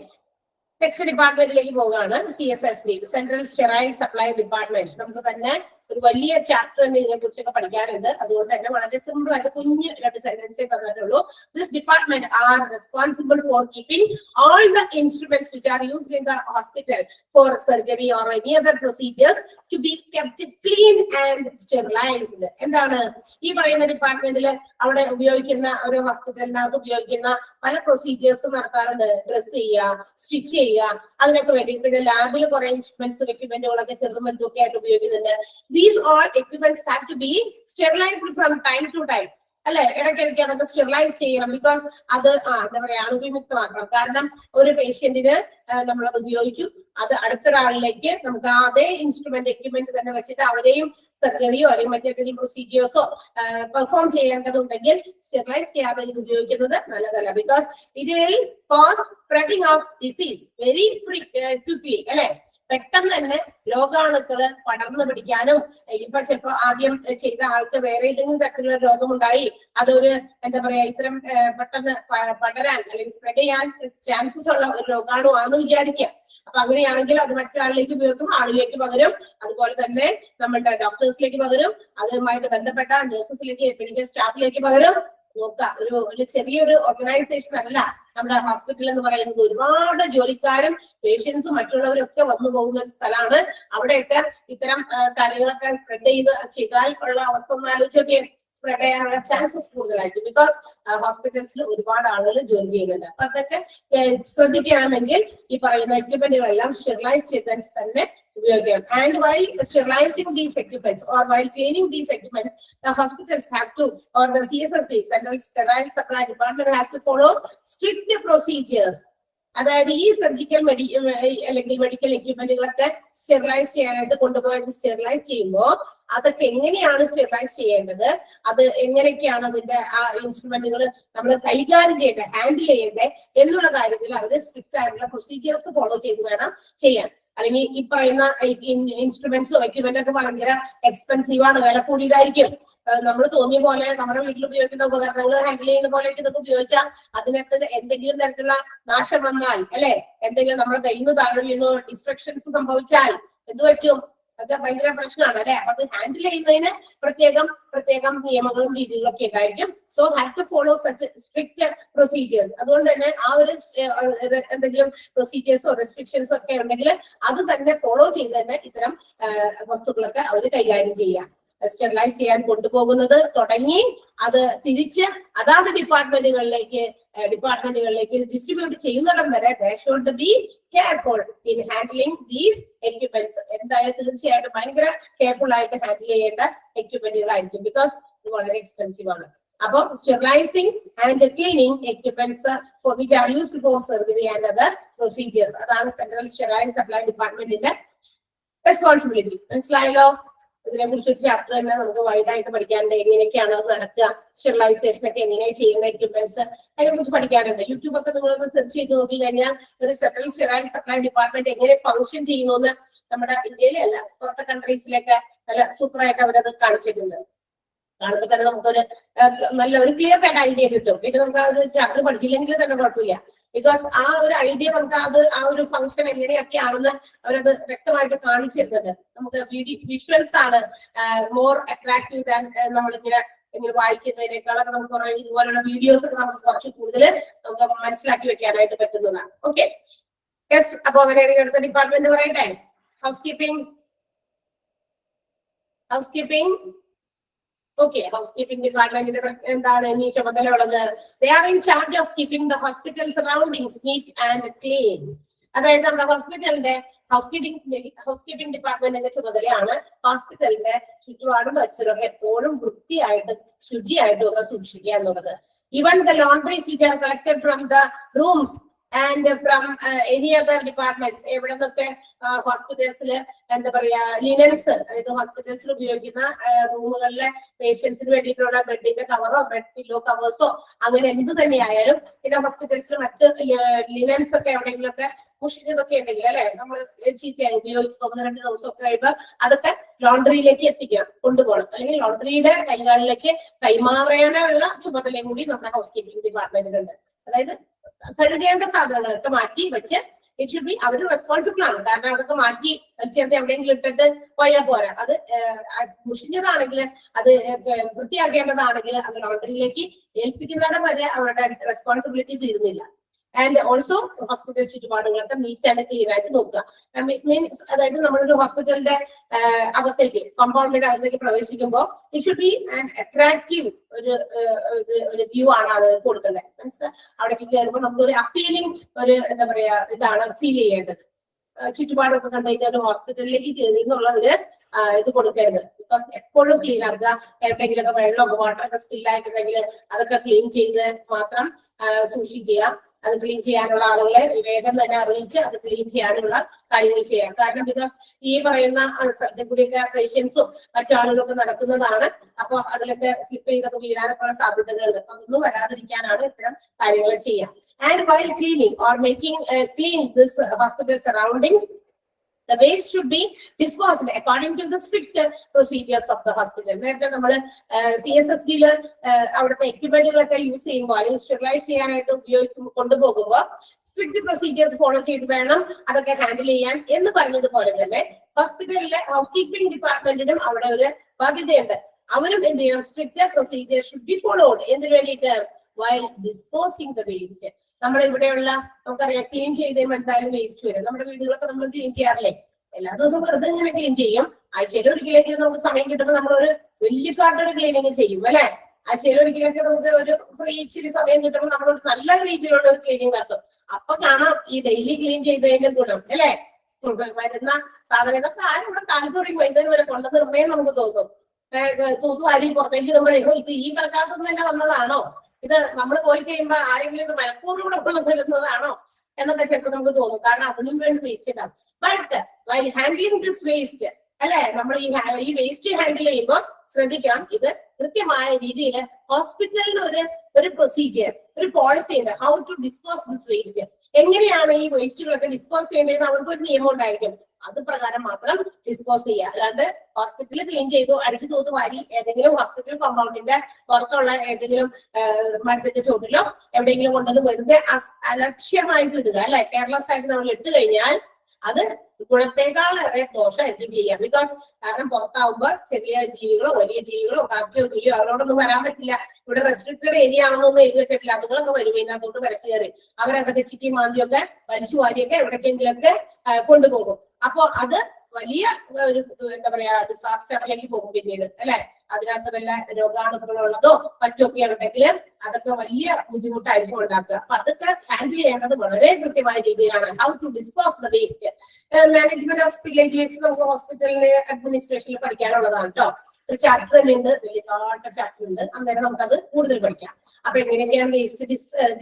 നെക്സ്റ്റ് ഡിപ്പാർട്ട്മെന്റിലേക്ക് പോവുകയാണ്. CSSD, central sterile supply department. നമുക്ക് തന്നെ ഒരു വലിയ ചാപ്റ്റർ ഇതിനെ കുറിച്ചൊക്കെ പഠിക്കാറുണ്ട്. അതുകൊണ്ട് തന്നെ വളരെ സിമ്പിൾ ആയിട്ട് കുഞ്ഞ് 2 സെന്റൻസേ തന്നിട്ടുള്ളൂ. This department are responsible for keeping all the instruments which are used in the hospital for surgery or any other procedures to be kept clean and sterilised. എന്താണ് ഈ പറയുന്ന ഡിപ്പാർട്ട്മെന്റിൽ അവിടെ ഉപയോഗിക്കുന്ന, ഒരു ഹോസ്പിറ്റലിനകത്ത് ഉപയോഗിക്കുന്ന പല പ്രൊസീജിയേഴ്സ് നടത്താറുണ്ട്. ഡ്രസ് ചെയ്യുക, സ്റ്റിച്ച് ചെയ്യുക, അതിനൊക്കെ വേണ്ടി പിന്നെ ലാബിൽ കുറെ ഇൻസ്ട്രുമെന്റ്സും എക്യുപ്മെന്റുകളൊക്കെ ചെറുതും വലുതൊക്കെ ആയിട്ട് ഉപയോഗിക്കുന്നുണ്ട്. These all equipments have to be sterilized from time to time. അല്ലെ, ഇടയ്ക്കിടയ്ക്ക് അതൊക്കെ സ്റ്റെറിലൈസ് ചെയ്യണം. ബിക്കോസ് അത് എന്താ പറയാ അണുവിമുക്തമാക്കണം. കാരണം ഒരു പേഷ്യന്റിന് നമ്മളത് ഉപയോഗിച്ചു, അത് അടുത്തൊരാളിലേക്ക് നമുക്ക് അതേ ഇൻസ്ട്രുമെന്റ് എക്യുപ്മെന്റ് തന്നെ വെച്ചിട്ട് അവരെയും സർജറിയോ അല്ലെങ്കിൽ മറ്റേതെങ്കിലും പ്രൊസീജിയേഴ്സോ പെർഫോം ചെയ്യേണ്ടതുണ്ടെങ്കിൽ സ്റ്റെറിലൈസ് ചെയ്യാതെ ഇത് ഉപയോഗിക്കുന്നത് നല്ലതല്ല. Because it will cause spreading of disease very quickly അല്ലെ. പെട്ടെന്ന് തന്നെ രോഗാണുക്കള് പടർന്നു പിടിക്കാനും ഇപ്പൊ ചിലപ്പോ ആദ്യം ചെയ്ത ആൾക്ക് വേറെ ഏതെങ്കിലും തരത്തിലുള്ള രോഗമുണ്ടായി അതൊരു എന്താ പറയാ ഇത്തരം പെട്ടെന്ന് പടരാൻ അല്ലെങ്കിൽ സ്പ്രെഡ് ചെയ്യാൻ ചാൻസസ് ഉള്ള ഒരു രോഗാണു ആണെന്ന് വിചാരിക്കുക. അപ്പൊ അങ്ങനെയാണെങ്കിൽ അത് മറ്റൊരാളിലേക്ക് ഉപയോഗിക്കും, ആളിലേക്ക് പകരും, അതുപോലെ തന്നെ നമ്മളുടെ ഡോക്ടേഴ്സിലേക്ക് പകരും, അതുമായിട്ട് ബന്ധപ്പെട്ട നഴ്സസിലേക്ക് മെഡിക്കൽ സ്റ്റാഫിലേക്ക് പകരും. നോക്കുക, ഒരു ചെറിയൊരു ഓർഗനൈസേഷൻ അല്ല നമ്മുടെ ഹോസ്പിറ്റൽ എന്ന് പറയുന്നത്. ഒരുപാട് ജോലിക്കാരും പേഷ്യൻസും മറ്റുള്ളവരും ഒക്കെ വന്നു പോകുന്ന ഒരു സ്ഥലമാണ്. അവിടെയൊക്കെ ഇത്തരം കാര്യങ്ങളൊക്കെ സ്പ്രെഡ് ചെയ്താൽ ഉള്ള അവസ്ഥ ഒന്ന് ആലോചിച്ചൊക്കെ സ്പ്രെഡ് ചെയ്യാനുള്ള ചാൻസസ് കൂടുതലായിരിക്കും. ബിക്കോസ് ഹോസ്പിറ്റൽസിൽ ഒരുപാട് ആളുകൾ ജോലി ചെയ്യുന്നുണ്ട്. അപ്പൊ അതൊക്കെ ശ്രദ്ധിക്കണമെങ്കിൽ ഈ പറയുന്ന എക്യുപ്മെന്റുകളെല്ലാം സ്റ്റെറിലൈസ് ചെയ്ത് തന്നെ ഉപയോഗിക്കണം. And while sterilizing these equipments or while cleaning these equipments, the hospitals have to, or the CSSD, Central Sterile Supply Department, has to follow strict procedures. അതായത് ഈ സർജിക്കൽ അല്ലെങ്കിൽ മെഡിക്കൽ എക്യുപ്മെന്റുകളൊക്കെ സ്റ്റെറിലൈസ് ചെയ്യാനായിട്ട് കൊണ്ടുപോയത് സ്റ്റെറിലൈസ് ചെയ്യുമ്പോൾ അതൊക്കെ എങ്ങനെയാണ് സ്റ്റെറിലൈസ് ചെയ്യേണ്ടത്, അത് എങ്ങനെയൊക്കെയാണ് അതിന്റെ ആ ഇൻസ്ട്രുമെന്റുകൾ നമ്മൾ കൈകാര്യം ചെയ്യേണ്ടത്, ഹാൻഡിൽ ചെയ്യേണ്ടത് എന്നുള്ള കാര്യത്തിൽ അവർ സ്ട്രിക്റ്റ് ആയിട്ടുള്ള പ്രൊസീജിയേഴ്സ് ഫോളോ ചെയ്ത് വേണം ചെയ്യാൻ. അല്ലെങ്കിൽ ഈ പറയുന്ന ഇൻസ്ട്രുമെന്റ്സും എക്യുപ്മെന്റ് ഒക്കെ ഭയങ്കര എക്സ്പെൻസീവ് ആണ്, വില കൂടിയതായിരിക്കും. നമ്മൾ തോന്നിയ പോലെ നമ്മുടെ വീട്ടിൽ ഉപയോഗിക്കുന്ന ഉപകരണങ്ങൾ ഹാൻഡിൽ ചെയ്യുന്ന പോലെ ഇതൊക്കെ ഉപയോഗിച്ചാൽ അതിനകത്ത് എന്തെങ്കിലും തരത്തിലുള്ള നാശം വന്നാൽ അല്ലെ, എന്തെങ്കിലും നമ്മുടെ കയ്യിൽ നിന്ന് താഴെ വീണോ ഡിസ്ട്രക്ഷൻസ് സംഭവിച്ചാൽ എന്ത് പറ്റും? അതൊക്കെ ഭയങ്കര പ്രശ്നമാണ് അല്ലെ. അപ്പൊ അത് ഹാൻഡിൽ ചെയ്യുന്നതിന് പ്രത്യേകം നിയമങ്ങളും രീതികളും ഒക്കെ ഉണ്ടായിരിക്കും. So have to follow such strict procedures. അതുകൊണ്ട് തന്നെ ആ ഒരു എന്തെങ്കിലും പ്രൊസീജിയേഴ്സോ റെസ്ട്രിക്ഷൻസോ ഒക്കെ ഉണ്ടെങ്കിൽ അത് തന്നെ ഫോളോ ചെയ്ത് തന്നെ ഇത്തരം വസ്തുക്കളൊക്കെ അവർ കൈകാര്യം ചെയ്യാം. സ്റ്റെറിലൈസ് ചെയ്യാൻ കൊണ്ടുപോകുന്നത് തുടങ്ങി അത് തിരിച്ച് അതാത് ഡിപ്പാർട്ട്മെന്റുകളിലേക്ക് ഡിസ്ട്രിബ്യൂട്ട് ചെയ്യുന്നിടം വരെ they should be careful in handling these equipments. എന്തായാലും തീർച്ചയായിട്ടും ഭയങ്കര കെയർഫുൾ ആയിട്ട് ഹാൻഡിൽ ചെയ്യേണ്ട എക്യുപ്മെന്റുകളായിരിക്കും. ബിക്കോസ് ഇത് വളരെ എക്സ്പെൻസീവ് ആണ്. അപ്പോൾ sterilising and cleaning equipments which are used for surgery and other procedures, അതാണ് സെൻട്രൽ സ്റ്റെറൈൽ സപ്ലൈ ഡിപ്പാർട്ട്മെന്റിന്റെ റെസ്പോൺസിബിലിറ്റി. മനസ്സിലായല്ലോ? ഇതിനെ കുറിച്ച് ഒരു ചാപ്റ്റർ തന്നെ നമുക്ക് വൈഡ് ആയിട്ട് പഠിക്കാനുണ്ട്. എങ്ങനെയൊക്കെയാണ് അത് നടക്കുക, സ്റ്റെറിലൈസേഷൻ ഒക്കെ എങ്ങനെയാണ് ചെയ്യുന്ന എക്യുപ്മെന്റ്സ്, അതിനെ കുറിച്ച് പഠിക്കാനുണ്ട്. യൂട്യൂബ് ഒക്കെ നിങ്ങളൊന്ന് സെർച്ച് ചെയ്ത് നോക്കി കഴിഞ്ഞാൽ ഒരു സെൻട്രൽ സ്റ്റെറൈൽ സപ്ലൈ ഡിപ്പാർട്ട്മെന്റ് എങ്ങനെ ഫംഗ്ഷൻ ചെയ്യുന്നു എന്ന് നമ്മുടെ ഇന്ത്യയിലെ അല്ല പുറത്തെ കൺട്രീസിലൊക്കെ നല്ല സൂപ്പർ ആയിട്ട് അവരത് കാണിച്ചിട്ടുണ്ട്. കാണുമ്പോൾ തന്നെ നമുക്കൊരു നല്ല ഒരു ക്ലിയർ ആയിട്ട് ഐഡിയ കിട്ടും. പിന്നെ നമുക്ക് ആ ഒരു ചാപ്റ്റർ പഠിച്ചില്ലെങ്കിൽ തന്നെ കുഴപ്പമില്ല. ബിക്കോസ് ആ ഒരു ഐഡിയ നമുക്ക് ആ ഒരു ഫംഗ്ഷൻ എങ്ങനെയൊക്കെയാണെന്ന് അവരത് വ്യക്തമായിട്ട് കാണിച്ചു തരുന്നുണ്ട്. നമുക്ക് വിഷ്വൽസ് ആണ് മോർ അട്രാക്റ്റീവ് ദാൻ നമ്മളിങ്ങനെ വായിക്കുന്നതിനേക്കാളൊക്കെ നമുക്ക് കുറെ ഇതുപോലുള്ള വീഡിയോസ് ഒക്കെ നമുക്ക് കുറച്ച് കൂടുതൽ നമുക്ക് മനസ്സിലാക്കി വെക്കാനായിട്ട് പറ്റുന്നതാണ്. Okay, yes. അപ്പൊ അങ്ങനെയാണെങ്കിൽ അടുത്ത ഡിപ്പാർട്ട്മെന്റ് പറയട്ടെ. Housekeeping okay, housekeeping ഡിപ്പാർട്ട്മെന്റിന്റെ എന്താണ് ഇനി ചുമതലയുള്ളത്? They are in charge of keeping the hospital surroundings neat and clean. അതായത് നമ്മുടെ ഹോസ്പിറ്റലിന്റെ ഹൗസ് കീപ്പിംഗ് ഡിപ്പാർട്ട്മെന്റിന്റെ ചുമതലയാണ് ഹോസ്പിറ്റലിന്റെ ചുറ്റുപാടും പരിസരമൊക്കെ എപ്പോഴും വൃത്തിയായിട്ടും ശുചിയായിട്ടും ഒക്കെ സൂക്ഷിക്കുക എന്നുള്ളത്. Even the laundries which are collected from the rooms and from any other departments, എവിടെ നിന്നൊക്കെ ഹോസ്പിറ്റൽസില് എന്താ പറയാ ലിനൻസ്, അതായത് ഹോസ്പിറ്റൽസിൽ ഉപയോഗിക്കുന്ന റൂമുകളിലെ പേഷ്യൻസിന് വേണ്ടിയിട്ടുള്ള ബെഡിന്റെ കവറോ ബെഡ് പില്ലോ കവേഴ്സോ അങ്ങനെ എന്ത് തന്നെയായാലും, പിന്നെ ഹോസ്പിറ്റൽസിൽ മറ്റ് ലിനൻസ് ഒക്കെ എവിടെയെങ്കിലും ഒക്കെ മുഷിഞ്ഞതൊക്കെ ഉണ്ടെങ്കിൽ അല്ലെ, നമ്മൾ ചീത്തയായി ഉപയോഗിച്ച് 1-2 ദിവസമൊക്കെ കഴിയുമ്പോൾ അതൊക്കെ ലോണ്ടറിയിലേക്ക് കൊണ്ടുപോകണം. അല്ലെങ്കിൽ ലോണ്ടറിയുടെ കൈകളിലേക്ക് കൈമാറാനുള്ള ചുമതലയും കൂടി നമ്മുടെ ഹൗസ് കീപ്പിംഗ് ഡിപ്പാർട്ട്മെന്റിലുണ്ട്. അതായത് കഴുകേണ്ട സാധനങ്ങളൊക്കെ മാറ്റി വെച്ച് ഇറ്റ് ഷുഡ് ബി അവർ റെസ്പോൺസിബിൾ ആണ്. കാരണം അതൊക്കെ മാറ്റി വലിച്ചെടുത്ത് എവിടെയെങ്കിലും ഇട്ടിട്ട് പോയാൽ പോരാ. അത് മുഷിഞ്ഞതാണെങ്കിൽ അത് വൃത്തിയാക്കേണ്ടതാണെങ്കിൽ അത് ലോണ്ടറിയിലേക്ക് ഏൽപ്പിക്കുന്നിടം വരെ അവരുടെ റെസ്പോൺസിബിലിറ്റി തീരുന്നില്ല. ആൻഡ് ഓൾസോ ഹോസ്പിറ്റൽ ചുറ്റുപാടുകളൊക്കെ നീറ്റ് ആൻഡ് ക്ലീൻ ആയിട്ട് നോക്കുക. മീൻസ് അതായത് നമ്മളൊരു ഹോസ്പിറ്റലിന്റെ അകത്തേക്ക് കോമ്പൗണ്ടിന്റെ അകത്തേക്ക് പ്രവേശിക്കുമ്പോൾ it should B an attractive ഒരു വ്യൂ ആണ് അത് കൊടുക്കേണ്ടത്. മീൻസ് അവിടേക്ക് കയറുമ്പോൾ നമുക്കൊരു അപ്പീലിംഗ് ഒരു എന്താ പറയാ ഇതാണ് ഫീൽ ചെയ്യേണ്ടത്. ചുറ്റുപാടൊക്കെ കണ്ടു കഴിഞ്ഞാൽ ഒരു ഹോസ്പിറ്റലിലേക്ക് കയറി എന്നുള്ള ഒരു ഇത് കൊടുക്കരുത്. ബിക്കോസ് എപ്പോഴും ക്ലീൻ ആക്കുക. എവിടെയെങ്കിലുമൊക്കെ വെള്ളമൊക്കെ വാട്ടറൊക്കെ സ്പില്ലായിട്ടുണ്ടെങ്കിൽ അതൊക്കെ ക്ലീൻ ചെയ്ത് മാത്രം സൂക്ഷിക്കുക. അത് ക്ലീൻ ചെയ്യാനുള്ള ആളുകളെ വേഗം തന്നെ അറിയിച്ച് അത് ക്ലീൻ ചെയ്യാനുള്ള കാര്യങ്ങൾ ചെയ്യാം. കാരണം ബിക്കോസ് ഈ പറയുന്ന സ്ഥലത്തിൽ കൂടിയൊക്കെ പേഷ്യൻസും മറ്റു ആളുകളൊക്കെ നടക്കുന്നതാണ്. അപ്പൊ അതിലൊക്കെ സ്ലിപ്പ് ചെയ്തൊക്കെ വീഴാനൊക്കെ സാധ്യതകളുണ്ട്. അതൊന്നും വരാതിരിക്കാനാണ് ഇത്തരം കാര്യങ്ങൾ ചെയ്യാം. And while cleaning or making clean this hospital surroundings, the waste should be disposed according to the strict procedures of the hospital. നേരത്തെ നമ്മൾ CSSD അവിടുത്തെ എക്യുപ്മെന്റുകളൊക്കെ യൂസ് ചെയ്യുമ്പോൾ അല്ലെങ്കിൽ സ്റ്റെറിലൈസ് ചെയ്യാനായിട്ട് കൊണ്ടുപോകുമ്പോൾ സ്ട്രിക്ട് പ്രൊസീജിയേഴ്സ് ഫോളോ ചെയ്ത് വേണം അതൊക്കെ ഹാൻഡിൽ ചെയ്യാൻ എന്ന് പറഞ്ഞതുപോലെ തന്നെ ഹോസ്പിറ്റലിലെ ഹൗസ് കീപ്പിംഗ് ഡിപ്പാർട്ട്മെന്റിനും അവിടെ ഒരു ബാധ്യതയുണ്ട്. അവരും എന്ത് ചെയ്യണം? Strict procedures should be followed. എന്തിനു വേണ്ടിയിട്ട്? while disposing the waste. നമ്മുടെ ഇവിടെയുള്ള നമുക്കറിയാം ക്ലീൻ ചെയ്ത് കഴിയുമ്പോൾ എന്തായാലും വേസ്റ്റ് വരും. നമ്മുടെ വീടുകളൊക്കെ നമ്മൾ ക്ലീൻ ചെയ്യാറില്ലേ? എല്ലാ ദിവസവും വെറുതെ ഇങ്ങനെ ക്ലീൻ ചെയ്യും. ആഴ്ചയിൽ ഒരിക്കലെങ്കിലും നമുക്ക് സമയം കിട്ടുമ്പോൾ നമ്മളൊരു വലിയ കാർട്ടൊരു ക്ലീനിങ് ചെയ്യും അല്ലെ? ആഴ്ചയിൽ ഒരിക്കലൊക്കെ നമുക്ക് ഒരു ഫ്രീ ഇച്ചിരി സമയം കിട്ടുമ്പോൾ നമ്മളൊരു നല്ല രീതിയിലുള്ള ഒരു ക്ലീനിങ് നടത്തും. അപ്പൊ കാണാം ഈ ഡെയിലി ക്ലീൻ ചെയ്തതിന്റെ ഗുണം അല്ലെ? വരുന്ന സാധനം ഇതൊക്കെ ആരും ഇവിടെ കാലത്തോടെ വൈകുന്നേരം വരെ കൊണ്ടുവന്നിരുന്നേ നമുക്ക് തോന്നും. തൂത്തുവാരി പുറത്തേക്ക് ഇടുമ്പോഴേക്കും ഇത് ഈ പ്രകാരത്തുനിന്ന് തന്നെ വന്നതാണോ, ഇത് നമ്മൾ പോയി കഴിയുമ്പോൾ ആരെങ്കിലും ഇത് മനഃപൂർവ്വം കൂടെ കൊണ്ടുവരുന്നതാണോ എന്നൊക്കെ ചിലപ്പോൾ നമുക്ക് തോന്നും. കാരണം അതിനും വേണ്ടി വേസ്റ്റ് ഇടാം. But while handling this waste അല്ലെ, നമ്മൾ ഈ വേസ്റ്റ് ഹാൻഡിൽ ചെയ്യുമ്പോൾ ശ്രദ്ധിക്കണം, ഇത് കൃത്യമായ രീതിയിൽ ഹോസ്പിറ്റലിന് ഒരു പ്രൊസീജിയർ, ഒരു പോളിസി ഉണ്ട്. How to dispose this waste, എങ്ങനെയാണ് ഈ വേസ്റ്റുകളൊക്കെ ഡിസ്പോസ് ചെയ്യേണ്ടതെന്ന് അവർക്ക് ഒരു നിയമം ഉണ്ടായിരിക്കും. അത് പ്രകാരം മാത്രം ഡിസ്പോസ് ചെയ്യുക. അല്ലാണ്ട് ഹോസ്പിറ്റലിൽ ക്ലീൻ ചെയ്തു അടിച്ചു തൂത്ത് വാരി ഏതെങ്കിലും ഹോസ്പിറ്റൽ കോമ്പൗണ്ടിന്റെ പുറത്തുള്ള ഏതെങ്കിലും മരത്തിന്റെ ചോട്ടിലോ എവിടെയെങ്കിലും കൊണ്ടുവന്ന് വെറുതെ അലക്ഷ്യമായിട്ട് ഇടുക അല്ലെ, കെയർലെസ് ആയിട്ട് നമ്മൾ ഇട്ട് കഴിഞ്ഞാൽ അത് ഗുണത്തേക്കാളേറെ ദോഷമായിരിക്കും ചെയ്യാം. ബിക്കോസ് കാരണം പുറത്താവുമ്പോൾ ചെറിയ ജീവികളോ വലിയ ജീവികളോ കാക്കയോ തുലിയോ അവരോടൊന്നും വരാൻ പറ്റില്ല. ഇവിടെ റെസ്ട്രിക്റ്റഡ് ഏരിയ ആണെന്നൊന്നും എഴുതി വെച്ചിട്ടില്ല. അതുങ്ങളൊക്കെ വരും ഇതിനകത്തോട്ട് വരച്ചു കയറി അവരതൊക്കെ ചിറ്റി മാന്തിയൊക്കെ വലിച്ചു വാരിയൊക്കെ എവിടേക്കെങ്കിലൊക്കെ കൊണ്ടുപോകും. അപ്പൊ അത് വലിയ ഒരു എന്താ പറയാ ഡിസാസ്റ്ററിലേക്ക് പോകും പിന്നീട് അല്ലെ. അതിനകത്ത് വല്ല രോഗാണുക്കളുള്ളതോ മറ്റൊക്കെ ഉണ്ടെങ്കിൽ അതൊക്കെ വലിയ ബുദ്ധിമുട്ടായിരിക്കും ഉണ്ടാക്കുക. അപ്പൊ അതൊക്കെ ഹാൻഡിൽ ചെയ്യേണ്ടത് വളരെ കൃത്യമായ രീതിയിലാണ്. How to dispose the waste. Management of spillage waste നമുക്ക് ഹോസ്പിറ്റലിലെ അഡ്മിനിസ്ട്രേഷനിൽ പഠിക്കാനുള്ളതാണ് കേട്ടോ. ഒരു ചാപ്റ്റർ ഉണ്ട്, വലിയ ചാപ്റ്റർ ഉണ്ട്. അന്നേരം നമുക്കത് കൂടുതൽ പഠിക്കാം. അപ്പൊ എങ്ങനെയൊക്കെയാണ് വേസ്റ്റ്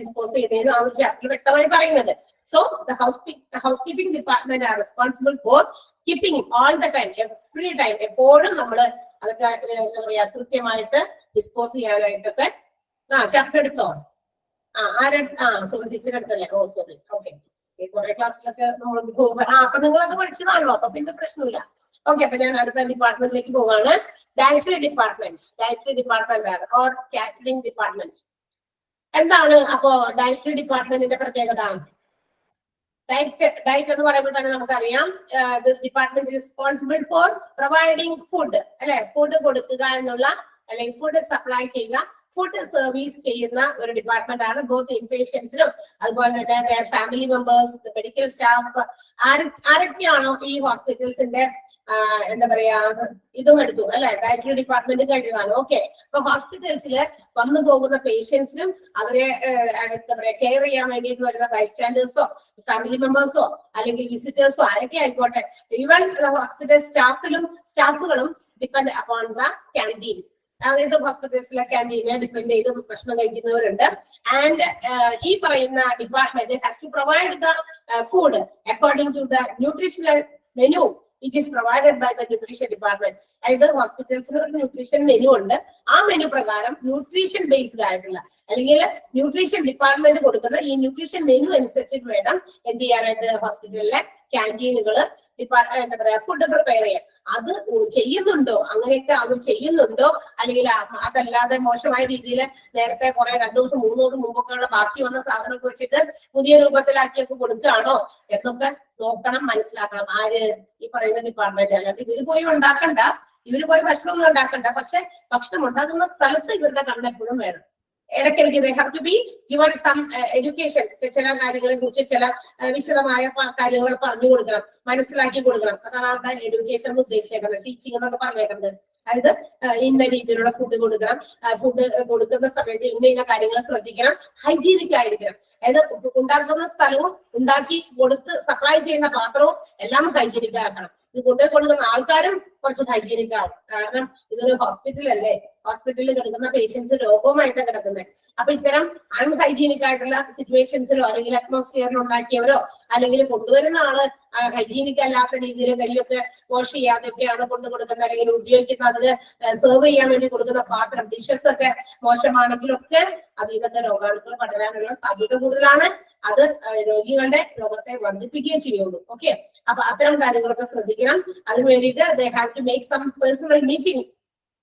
ഡിസ്പോസ് ചെയ്യുന്നതെന്ന് ആ ഒരു ചാപ്റ്റർ വ്യക്തമായി പറയുന്നത്. So the housekeeping department are responsible for keeping all the time, every time, എപ്പോഴും നമ്മൾ അതൊക്കെ എന്താ പറയാ കൃത്യമായിട്ട് ഡിസ്പോസ് ചെയ്യാനായിട്ടൊക്കെ. ചാപ്റ്റർ എടുത്തോ? സോറി ടീച്ചർ എടുത്തല്ലേ? Oh sorry. ഓക്കെ, കുറെ ക്ലാസ്സിലൊക്കെ നമ്മൾ അപ്പൊ നിങ്ങൾ അത് പഠിച്ചതാണല്ലോ, അപ്പൊ പിന്നെ പ്രശ്നമില്ല. ഓക്കെ, അപ്പൊ ഞാൻ അടുത്ത ഡിപ്പാർട്ട്മെന്റിലേക്ക് പോവാണ്. ഡയറ്ററി ഡിപ്പാർട്ട്മെന്റ് ആണ് ഓർ കാറ്ററിംഗ് ഡിപ്പാർട്ട്മെന്റ്. എന്താണ് അപ്പോ ഡയറ്ററി ഡിപ്പാർട്ട്മെന്റിന്റെ പ്രത്യേകത? ഡയറ്റ് എന്ന് പറയുമ്പോൾ തന്നെ നമുക്കറിയാം this department responsible for providing food അല്ലെ, ഫുഡ് കൊടുക്കുക എന്നുള്ള അല്ലെങ്കിൽ ഫുഡ് സപ്ലൈ ചെയ്യുക, ഫുഡ് സർവീസ് ചെയ്യുന്ന ഒരു ഡിപ്പാർട്ട്മെന്റ് ആണ്. ബോത്ത് ഇൻപേഷ്യൻസിനും അതുപോലെ തന്നെ ഫാമിലി മെമ്പേഴ്സ്, മെഡിക്കൽ സ്റ്റാഫ്, ആരൊക്കെയാണോ ഈ ഹോസ്പിറ്റൽസിന്റെ എന്താ പറയാ ഇതും എടുത്തു അല്ലെ, ഡയറ്ററി ഡിപ്പാർട്ട്മെന്റ് കഴിഞ്ഞതാണ്. ഓക്കെ, അപ്പൊ ഹോസ്പിറ്റൽസിൽ വന്നു പോകുന്ന പേഷ്യൻസിനും അവരെ എന്താ പറയാ കെയർ ചെയ്യാൻ വേണ്ടിയിട്ട് വരുന്ന ബൈസ്റ്റാൻഡേഴ്സോ ഫാമിലി മെമ്പേഴ്സോ അല്ലെങ്കിൽ വിസിറ്റേഴ്സോ ആരൊക്കെ ആയിക്കോട്ടെ, ഈവൻ ഹോസ്പിറ്റൽ സ്റ്റാഫുകളും ഡിപ്പെൻഡ് അപ്പോൺ ദ ക്യാൻറ്റീൻ. അതായത് ഹോസ്പിറ്റൽസിലെ ക്യാൻറ്റീനെ ഡിപ്പെൻഡ് ചെയ്ത് ഭക്ഷണം കഴിക്കുന്നവരുണ്ട്. ആൻഡ് ഈ പറയുന്ന department has to provide the food according to the nutritional menu which is provided by the nutrition department. അതായത് ഹോസ്പിറ്റൽസിന് ഒരു ന്യൂട്രീഷൻ മെനു ഉണ്ട്. ആ മെനു പ്രകാരം ന്യൂട്രീഷൻ ബേസ്ഡ് ആയിട്ടുള്ള അല്ലെങ്കിൽ ന്യൂട്രീഷൻ ഡിപ്പാർട്ട്മെന്റ് കൊടുക്കുന്ന ഈ ന്യൂട്രീഷൻ മെനു അനുസരിച്ചിട്ട് വേണം എന്ത് ചെയ്യാനായിട്ട് ഹോസ്പിറ്റലിലെ ക്യാൻറ്റീനുകൾ എന്താ പറയാ ഫുഡ് പ്രിപ്പയർ ചെയ്യാൻ. അത് ചെയ്യുന്നുണ്ടോ, അങ്ങനെയൊക്കെ അവർ ചെയ്യുന്നുണ്ടോ, അല്ലെങ്കിൽ അതല്ലാതെ മോശമായ രീതിയിൽ നേരത്തെ കുറെ 2 ദിവസം 3 ദിവസം മുമ്പൊക്കെയുള്ള ബാക്കി വന്ന സാധനമൊക്കെ വെച്ചിട്ട് പുതിയ രൂപത്തിലാക്കിയൊക്കെ കൊടുക്കുകയാണോ എന്നൊക്കെ നോക്കണം, മനസ്സിലാക്കണം. ആര്? ഈ പറയുന്ന ഡിപ്പാർട്ട്മെന്റ്. അല്ലാണ്ട് ഇവര് പോയി ഉണ്ടാക്കണ്ട, ഇവര് പോയി ഭക്ഷണമൊന്നും ഉണ്ടാക്കണ്ട. പക്ഷെ ഭക്ഷണം ഉണ്ടാക്കുന്ന സ്ഥലത്ത് ഇവരുടെ കണ്ണെപ്പോഴും വേണം. ഇടയ്ക്കിടയ്ക്ക് they have to be given some education. ചില കാര്യങ്ങളെ കുറിച്ച് ചില വിശദമായ കാര്യങ്ങൾ പറഞ്ഞു കൊടുക്കണം, മനസ്സിലാക്കി കൊടുക്കണം. അതാണ് അവിടെ എഡ്യൂക്കേഷൻ എന്ന് ഉദ്ദേശിക്കുന്നത്, ടീച്ചിങ് എന്നൊക്കെ പറഞ്ഞേക്കുന്നത്. അതായത് ഇന്ന രീതിയിലുള്ള ഫുഡ് കൊടുക്കണം, ഫുഡ് കൊടുക്കുന്ന സമയത്ത് ഇന്ന കാര്യങ്ങൾ ശ്രദ്ധിക്കണം, ഹൈജീനിക് ആയിരിക്കണം. അതായത് ഉണ്ടാക്കുന്ന സ്ഥലവും ഉണ്ടാക്കി കൊടുത്ത് സപ്ലൈ ചെയ്യുന്ന പാത്രവും എല്ലാം ഹൈജീനിക് ആക്കണം. ഇത് കൊണ്ടുപോയി കൊടുക്കുന്ന ആൾക്കാരും കുറച്ച് ഹൈജീനിക് ആവും. കാരണം ഇതൊരു ഹോസ്പിറ്റൽ അല്ലേ, ഹോസ്പിറ്റലിൽ കിടക്കുന്ന പേഷ്യൻസ് രോഗവുമായിട്ടാണ് കിടക്കുന്നത്. അപ്പൊ ഇത്തരം അൺഹൈജീനിക് ആയിട്ടുള്ള സിറ്റുവേഷൻസിലോ അല്ലെങ്കിൽ അറ്റ്മോസ്ഫിയറിൽ ഉണ്ടാക്കിയവരോ അല്ലെങ്കിൽ കൊണ്ടുവരുന്ന ആള് ഹൈജീനിക് അല്ലാത്ത രീതിയിൽ കൈയൊക്കെ വാഷ് ചെയ്യാതെയൊക്കെയാണ് കൊണ്ടു കൊടുക്കുന്നത്, അല്ലെങ്കിൽ ഉപയോഗിക്കുന്ന അതിന് സെർവ് ചെയ്യാൻ വേണ്ടി കൊടുക്കുന്ന പാത്രം ഡിഷസ് ഒക്കെ മോശമാണെങ്കിലൊക്കെ അതിൽ നിന്നൊക്കെ രോഗാണുക്കൾ പടരാനുള്ള സാധ്യത കൂടുതലാണ്. അത് രോഗികളുടെ രോഗത്തെ വർദ്ധിപ്പിക്കുകയും ചെയ്യുള്ളൂ. ഓക്കെ, അപ്പൊ അത്തരം കാര്യങ്ങളൊക്കെ ശ്രദ്ധിക്കണം. അതിന് വേണ്ടിയിട്ട് they have to make some personal meetings.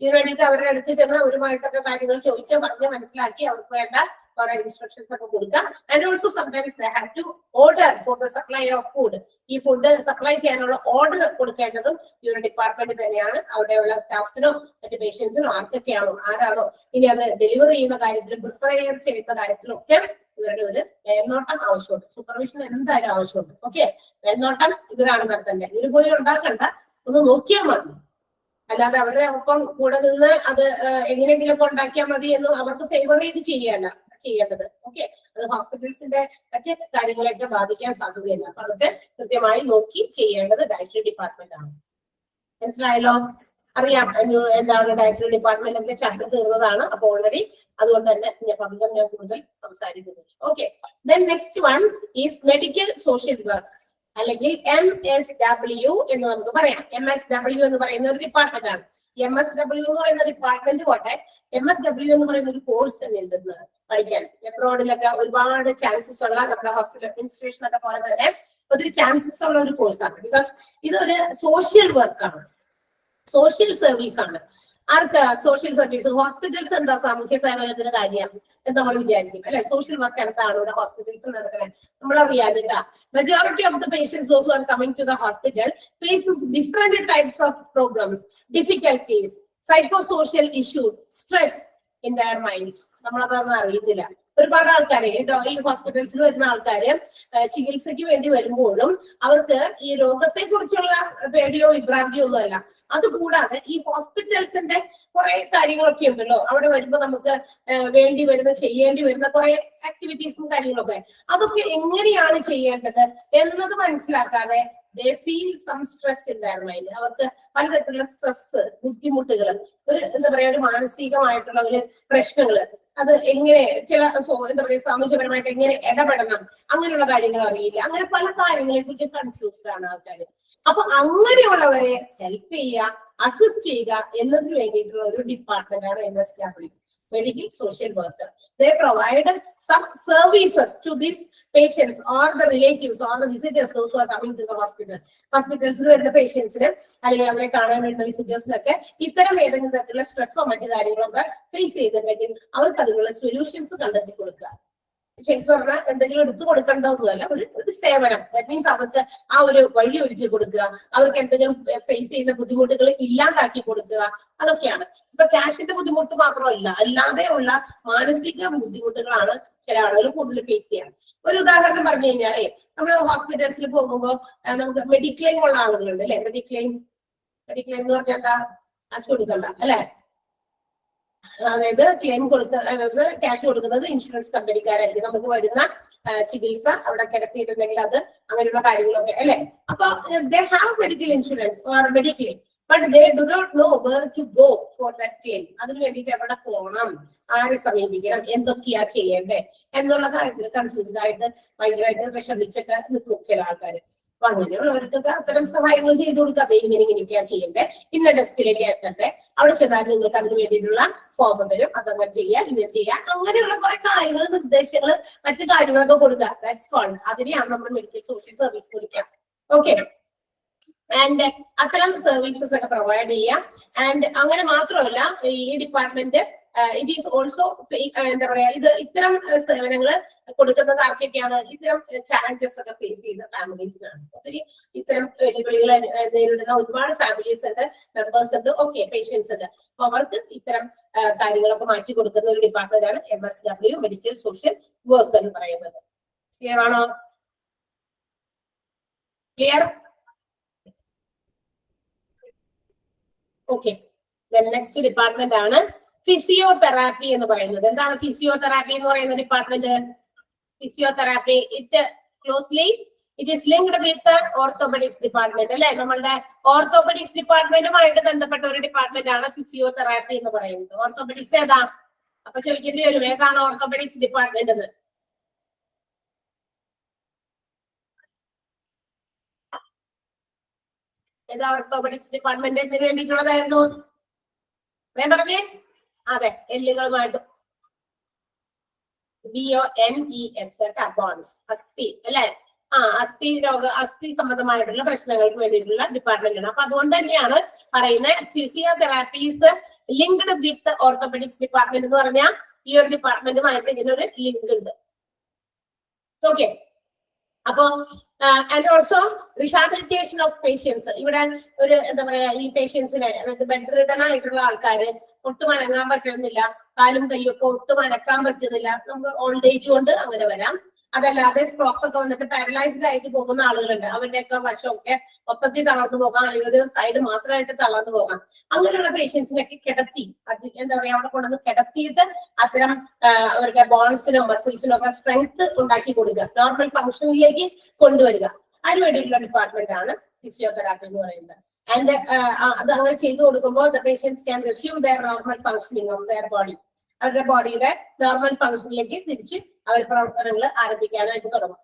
ഇതിന് വേണ്ടിയിട്ട് അവരുടെ അടുത്ത് ചെന്ന് അവരുമായിട്ടൊക്കെ കാര്യങ്ങൾ ചോദിച്ച് പറഞ്ഞ് മനസ്സിലാക്കി അവർക്ക് വേണ്ട കുറെ ഇൻസ്ട്രക്ഷൻസ് ഒക്കെ കൊടുക്കാം. And also sometimes they have to order for the supply of food. ഈ ഫുഡ് സപ്ലൈ ചെയ്യാനുള്ള ഓർഡർ കൊടുക്കേണ്ടതും ഈ ഒരു ഡിപ്പാർട്ട്മെന്റ് തന്നെയാണ്. അവിടെയുള്ള സ്റ്റാഫ്സിനോ മറ്റ് പേഷ്യൻസിനോ ആരാണോ ഇനി അത് ഡെലിവറി ചെയ്യുന്ന കാര്യത്തിലും പ്രിപ്പയർ ചെയ്യുന്ന കാര്യത്തിലും ഒക്കെ ഇവരുടെ ഒരു മേൽനോട്ടം ആവശ്യമുണ്ട്. സൂപ്പർവിഷൻ എന്തായാലും ആവശ്യമുണ്ട്. ഓക്കെ, മേൽനോട്ടം ഇവരാണ് നടത്തേണ്ടത്. ഇവര് പോയി ഉണ്ടാക്കണ്ട, ഒന്ന് നോക്കിയാൽ മതി. അല്ലാതെ അവരുടെ ഒപ്പം കൂടെ നിന്ന് അത് എങ്ങനെയെങ്കിലും ഒക്കെ ഉണ്ടാക്കിയാൽ മതി എന്ന് അവർക്ക് ഫേവർ ചെയ്ത് ചെയ്യല്ല ചെയ്യേണ്ടത്. ഓക്കെ, അത് ഹോസ്പിറ്റൽസിന്റെ മറ്റ് കാര്യങ്ങളെയൊക്കെ ബാധിക്കാൻ സാധ്യതയില്ല. അപ്പൊ അതൊക്കെ കൃത്യമായി നോക്കി ചെയ്യേണ്ടത് ഡയറ്ററി ഡിപ്പാർട്ട്മെന്റ് ആണ്. മനസ്സിലായല്ലോ? അറിയാം എന്താണ് ഡയറ്ററി ഡിപ്പാർട്ട്മെന്റ് എന്റെ ചാപ്റ്റർ തീർന്നതാണ്. അപ്പൊ ഓൾറെഡി അതുകൊണ്ട് തന്നെ ഞാൻ കൂടുതൽ സംസാരിക്കുന്നില്ല. Okay, then next one is medical social work അല്ലെങ്കിൽ MSW എന്ന് നമുക്ക് പറയാം. MSW എന്ന് പറയുന്ന ഒരു ഡിപ്പാർട്ട്മെന്റ് ആണ്. MSW എന്ന് പറയുന്ന ഡിപ്പാർട്ട്മെന്റ് പോട്ടെ, MSW എന്ന് പറയുന്ന ഒരു കോഴ്സ് തന്നെ ഉണ്ടെന്ന് പഠിക്കാൻ. എബ്രോഡിലൊക്കെ ഒരുപാട് ചാൻസസ് ഉള്ള, നമ്മുടെ ഹോസ്പിറ്റൽ അഡ്മിനിസ്ട്രേഷൻ ഒക്കെ പോലെ തന്നെ ഒത്തിരി ചാൻസസ് ഉള്ള ഒരു കോഴ്സാണ്. ബിക്കോസ് ഇതൊരു സോഷ്യൽ വർക്കാണ്, സോഷ്യൽ സർവീസ് ആണ്. ആർക്ക് സോഷ്യൽ സർവീസ്? ഹോസ്പിറ്റൽസ് എന്താ സാമൂഹ്യ സേവനത്തിന് കാര്യം എന്ന് നമ്മൾ വിചാരിക്കും അല്ലെ. സോഷ്യൽ വർക്ക് എന്താണ് ഇവിടെ ഹോസ്പിറ്റൽസ് നടക്കുന്നത് നമ്മൾ അറിയാതില്ല. Majority of the patients those who are coming to the hospital faces different types of problems, difficulties, psychosocial issues, stress in their minds. നമ്മളതൊന്നും അറിയുന്നില്ല. ഒരുപാട് ആൾക്കാരെ ഈ ഹോസ്പിറ്റൽസിൽ വരുന്ന ആൾക്കാര് ചികിത്സയ്ക്ക് വേണ്ടി വരുമ്പോഴും അവർക്ക് ഈ രോഗത്തെ കുറിച്ചുള്ള പേടിയോ വിഭ്രാന്തിയോ ഒന്നും അല്ല. അതുകൂടാതെ ഈ ഹോസ്പിറ്റൽസിന്റെ കുറെ കാര്യങ്ങളൊക്കെ ഉണ്ടല്ലോ, അവിടെ വരുമ്പോ നമുക്ക് ചെയ്യേണ്ടി വരുന്ന കുറെ ആക്ടിവിറ്റീസും കാര്യങ്ങളൊക്കെ, അതൊക്കെ എങ്ങനെയാണ് ചെയ്യേണ്ടത് എന്നത് മനസ്സിലാക്കാതെ they feel some stress in their mind. അവർക്ക് പലതരത്തിലുള്ള സ്ട്രെസ്, ബുദ്ധിമുട്ടുകൾ, എന്താ പറയാ ഒരു മാനസികമായിട്ടുള്ള ഒരു പ്രശ്നങ്ങള്, അത് എങ്ങനെ എന്താ പറയാ സാമൂഹ്യപരമായിട്ട് എങ്ങനെ ഇടപെടണം, അങ്ങനെയുള്ള കാര്യങ്ങൾ അറിയില്ല. അങ്ങനെ പല കാര്യങ്ങളെ കുറിച്ച് കൺഫ്യൂസ്ഡ് ആണ് ആൾക്കാർ. അപ്പൊ അങ്ങനെയുള്ളവരെ ഹെൽപ്പ് ചെയ്യുക, അസിസ്റ്റ് ചെയ്യുക എന്നതിന് വേണ്ടിയിട്ടുള്ള ഒരു ഡിപ്പാർട്ട്മെന്റ് ആണ് MSW, medical social worker. They provide some services to these patients or the relatives or the visitors those who are coming to the hospital. Hospitals വരുന്ന പേഷ്യൻസിന് അല്ലെങ്കിൽ അവരെ കാണാൻ വരുന്ന വിസിറ്റേഴ്സിനൊക്കെ ഇത്തരം ഏതെങ്കിലും തരത്തിലുള്ള സ്ട്രെസ്സോ മറ്റു കാര്യങ്ങളൊക്കെ ഫേസ് ചെയ്തിട്ടുണ്ടെങ്കിൽ അവർക്ക് അതിനുള്ള സൊല്യൂഷൻസ് കണ്ടെത്തി കൊടുക്കുക. ശരിക്കും പറഞ്ഞാൽ എന്തെങ്കിലും എടുത്തു കൊടുക്കേണ്ടതൊന്നുമല്ല, ഒരു സേവനം. ദാറ്റ് മീൻസ് അവർക്ക് ആ ഒരു വഴി ഒരുക്കി കൊടുക്കുക, അവർക്ക് എന്തെങ്കിലും ഫേസ് ചെയ്യുന്ന ബുദ്ധിമുട്ടുകൾ ഇല്ലാതാക്കി കൊടുക്കുക, അതൊക്കെയാണ്. ഇപ്പൊ ക്യാഷിന്റെ ബുദ്ധിമുട്ട് മാത്രമല്ല, അല്ലാതെ ഉള്ള മാനസിക ബുദ്ധിമുട്ടുകളാണ് ചില ആളുകൾ കൂടുതൽ ഫേസ് ചെയ്യാൻ. ഒരു ഉദാഹരണം പറഞ്ഞു കഴിഞ്ഞാലേ, നമ്മൾ ഹോസ്പിറ്റൽസിൽ പോകുമ്പോൾ നമുക്ക് മെഡിക്ലെയിം ഉള്ള ആളുകളുണ്ട് അല്ലെ. മെഡിക്ലെയിം എന്ന് പറഞ്ഞാൽ എന്താ? കാശ് കൊടുക്കണ്ട അല്ലെ. അതായത് അതായത് ക്യാഷ് കൊടുക്കുന്നത് ഇൻഷുറൻസ് കമ്പനിക്കാരായിരിക്കും. നമുക്ക് വരുന്ന ചികിത്സ അവിടെ കിടത്തിയിട്ടുണ്ടെങ്കിൽ അത് അങ്ങനെയുള്ള കാര്യങ്ങളൊക്കെ അല്ലെ. അപ്പൊ they have medical insurance or mediclaim, but they do not know where to go for that claim. അതിന് വേണ്ടിയിട്ട് എവിടെ പോകണം, ആരെ സമീപിക്കണം, എന്തൊക്കെയാ ചെയ്യേണ്ടേ എന്നുള്ള കാര്യത്തിൽ കൺഫ്യൂസ്ഡ് ആയിട്ട് ഭയങ്കരമായിട്ട് വിഷമിച്ചൊക്കെ നിൽക്കും ചില ആൾക്കാർ. അപ്പൊ അങ്ങനെയുള്ളവർക്കൊക്കെ അത്തരം സഹായങ്ങൾ ചെയ്തു കൊടുക്കാതെ ഇങ്ങനെയൊക്കെയാ ചെയ്യണ്ടേ, ഇന്ന ഡെസ്കിലേക്ക് എത്തട്ടെ, അവിടെ ചെന്നാൽ നിങ്ങൾക്ക് അതിന് വേണ്ടിയിട്ടുള്ള ഫോം തരും, അതങ്ങനെ ചെയ്യാം, ഇങ്ങനെ ചെയ്യാം, അങ്ങനെയുള്ള കുറെ കാര്യങ്ങൾ, നിർദ്ദേശങ്ങൾ, മറ്റു കാര്യങ്ങളൊക്കെ കൊടുക്കുക. ദാറ്റ്സ് കോൾഡ്, അതിനെയാണ് നമ്മൾ മെഡിക്കൽ സോഷ്യൽ സർവീസ് കൊടുക്കുക. ഓക്കെ, ആൻഡ് അത്തരം സർവീസസ് ഒക്കെ പ്രൊവൈഡ് ചെയ്യാം. ആൻഡ് അങ്ങനെ മാത്രമല്ല, ഈ ഡിപ്പാർട്ട്മെന്റ് ഇറ്റ് ഈസ് ഓൾസോ എന്താ പറയാ, ഇത്തരം സേവനങ്ങൾ കൊടുക്കുന്നത് ആർക്കൊക്കെയാണ്? ഇത്തരം ചാലഞ്ചസ് ഒക്കെ ഫേസ് ചെയ്യുന്ന ഫാമിലീസിനാണ്. ഒത്തിരി ഇത്തരം വെല്ലുവിളികൾ നേരിടുന്ന ഒരുപാട് ഫാമിലീസ് ഉണ്ട്, മെമ്പേഴ്സ് ഉണ്ട്, ഓക്കെ, പേഷ്യൻസ് ഉണ്ട്. അപ്പൊ അവർക്ക് ഇത്തരം കാര്യങ്ങളൊക്കെ മാറ്റി കൊടുക്കുന്ന ഒരു ഡിപ്പാർട്ട്മെന്റ് ആണ് MSW, മെഡിക്കൽ സോഷ്യൽ വർക്ക് എന്ന് പറയുന്നത്. ക്ലിയർ ആണോ? ക്ലിയർ? ഓക്കെ, നെക്സ്റ്റ് ഡിപ്പാർട്ട്മെന്റ് ആണ് ഫിസിയോതെറാപ്പി എന്ന് പറയുന്നത്. എന്താണ് ഫിസിയോതെറാപ്പി എന്ന് പറയുന്ന department? Physiotherapy, it closely it is linked with orthopaedics department അല്ലെ. നമ്മളുടെ ഓർത്തോപെഡിക്സ് ഡിപ്പാർട്ട്മെന്റുമായിട്ട് ബന്ധപ്പെട്ട ഒരു ഡിപ്പാർട്ട്മെന്റ് ആണ് ഫിസിയോതെറാപ്പി എന്ന് പറയുന്നത്. ഓർത്തോപെഡിക്സ് ഏതാ? അപ്പൊ ചോദിക്കേണ്ടി വരും, ഏതാണ് ഓർത്തോപെഡിക്സ് ഡിപ്പാർട്ട്മെന്റ് എന്ന്. ഏതാ ഓർത്തോപെഡിക്സ് ഡിപ്പാർട്ട്മെന്റ്? എന്തിനു വേണ്ടിയിട്ടുള്ളതായിരുന്നു? ഞാൻ പറഞ്ഞേ, അതെ, എല്ലുകളുമായിട്ട് BONES ബോൺസ്, അസ്ഥി അല്ലെ. അസ്ഥി സംബന്ധമായിട്ടുള്ള പ്രശ്നങ്ങൾക്ക് വേണ്ടിയിട്ടുള്ള ഡിപ്പാർട്ട്മെന്റ് ആണ്. അപ്പൊ അതുകൊണ്ട് തന്നെയാണ് പറയുന്നത് ഫിസിയോതെറാപ്പീസ് ലിങ്ക്ഡ് വിത്ത് ഓർത്തോപെഡിക്സ് ഡിപ്പാർട്ട്മെന്റ് എന്ന് പറഞ്ഞാൽ ഈ ഒരു ഡിപ്പാർട്ട്മെന്റുമായിട്ട് ഇതിനൊരു ലിങ്ക് ഉണ്ട്. ഓക്കെ. അപ്പൊ and also rehabilitation of patients. ഇവിടെ ഒരു എന്താ പറയാ, ഈ പേഷ്യൻസിനെ, അതായത് ബെഡ് റിഡൺ ആയിട്ടുള്ള ആൾക്കാര് ഒട്ടും അനങ്ങാൻ പറ്റുന്നില്ല, കാലും കൈയൊക്കെ ഒട്ടും അനക്കാൻ പറ്റുന്നില്ല, നമുക്ക് ഓൾഡ് ഏജ് കൊണ്ട് അങ്ങനെ വരാം. അതല്ലാതെ സ്ട്രോക്ക് ഒക്കെ വന്നിട്ട് പാരലൈസ്ഡ് ആയിട്ട് പോകുന്ന ആളുകളുണ്ട്. അവരുടെയൊക്കെ വശമൊക്കെ മൊത്തത്തിൽ തളർന്നു പോകാം, അല്ലെങ്കിൽ ഒരു സൈഡ് മാത്രമായിട്ട് തളർന്നു പോകാം. അങ്ങനെയുള്ള പേഷ്യൻസിനൊക്കെ കിടത്തി, അത് എന്താ പറയാ, അവിടെ കൊണ്ടുവന്ന് കിടത്തിയിട്ട് അത്തരം അവരുടെ ബോൺസിനും മസിൽസിനും ഒക്കെ സ്ട്രെങ്ത് ഉണ്ടാക്കി കൊടുക്കുക, നോർമൽ ഫംഗ്ഷനിലേക്ക് കൊണ്ടുവരിക. അതിന് വേണ്ടിയിട്ടുള്ള ഡിപ്പാർട്ട്മെന്റ് ആണ് ഫിസിയോതെറാപ്പി എന്ന് പറയുന്നത്. ആൻഡ് അത് അങ്ങനെ ചെയ്തു കൊടുക്കുമ്പോൾ the patients can resume their normal functioning of their body. അവരുടെ ബോഡിയുടെ നോർമൽ ഫംഗ്ഷനിലേക്ക് തിരിച്ച് അവർ പ്രവർത്തനങ്ങൾ ആരംഭിക്കാനായിട്ട് തുടങ്ങും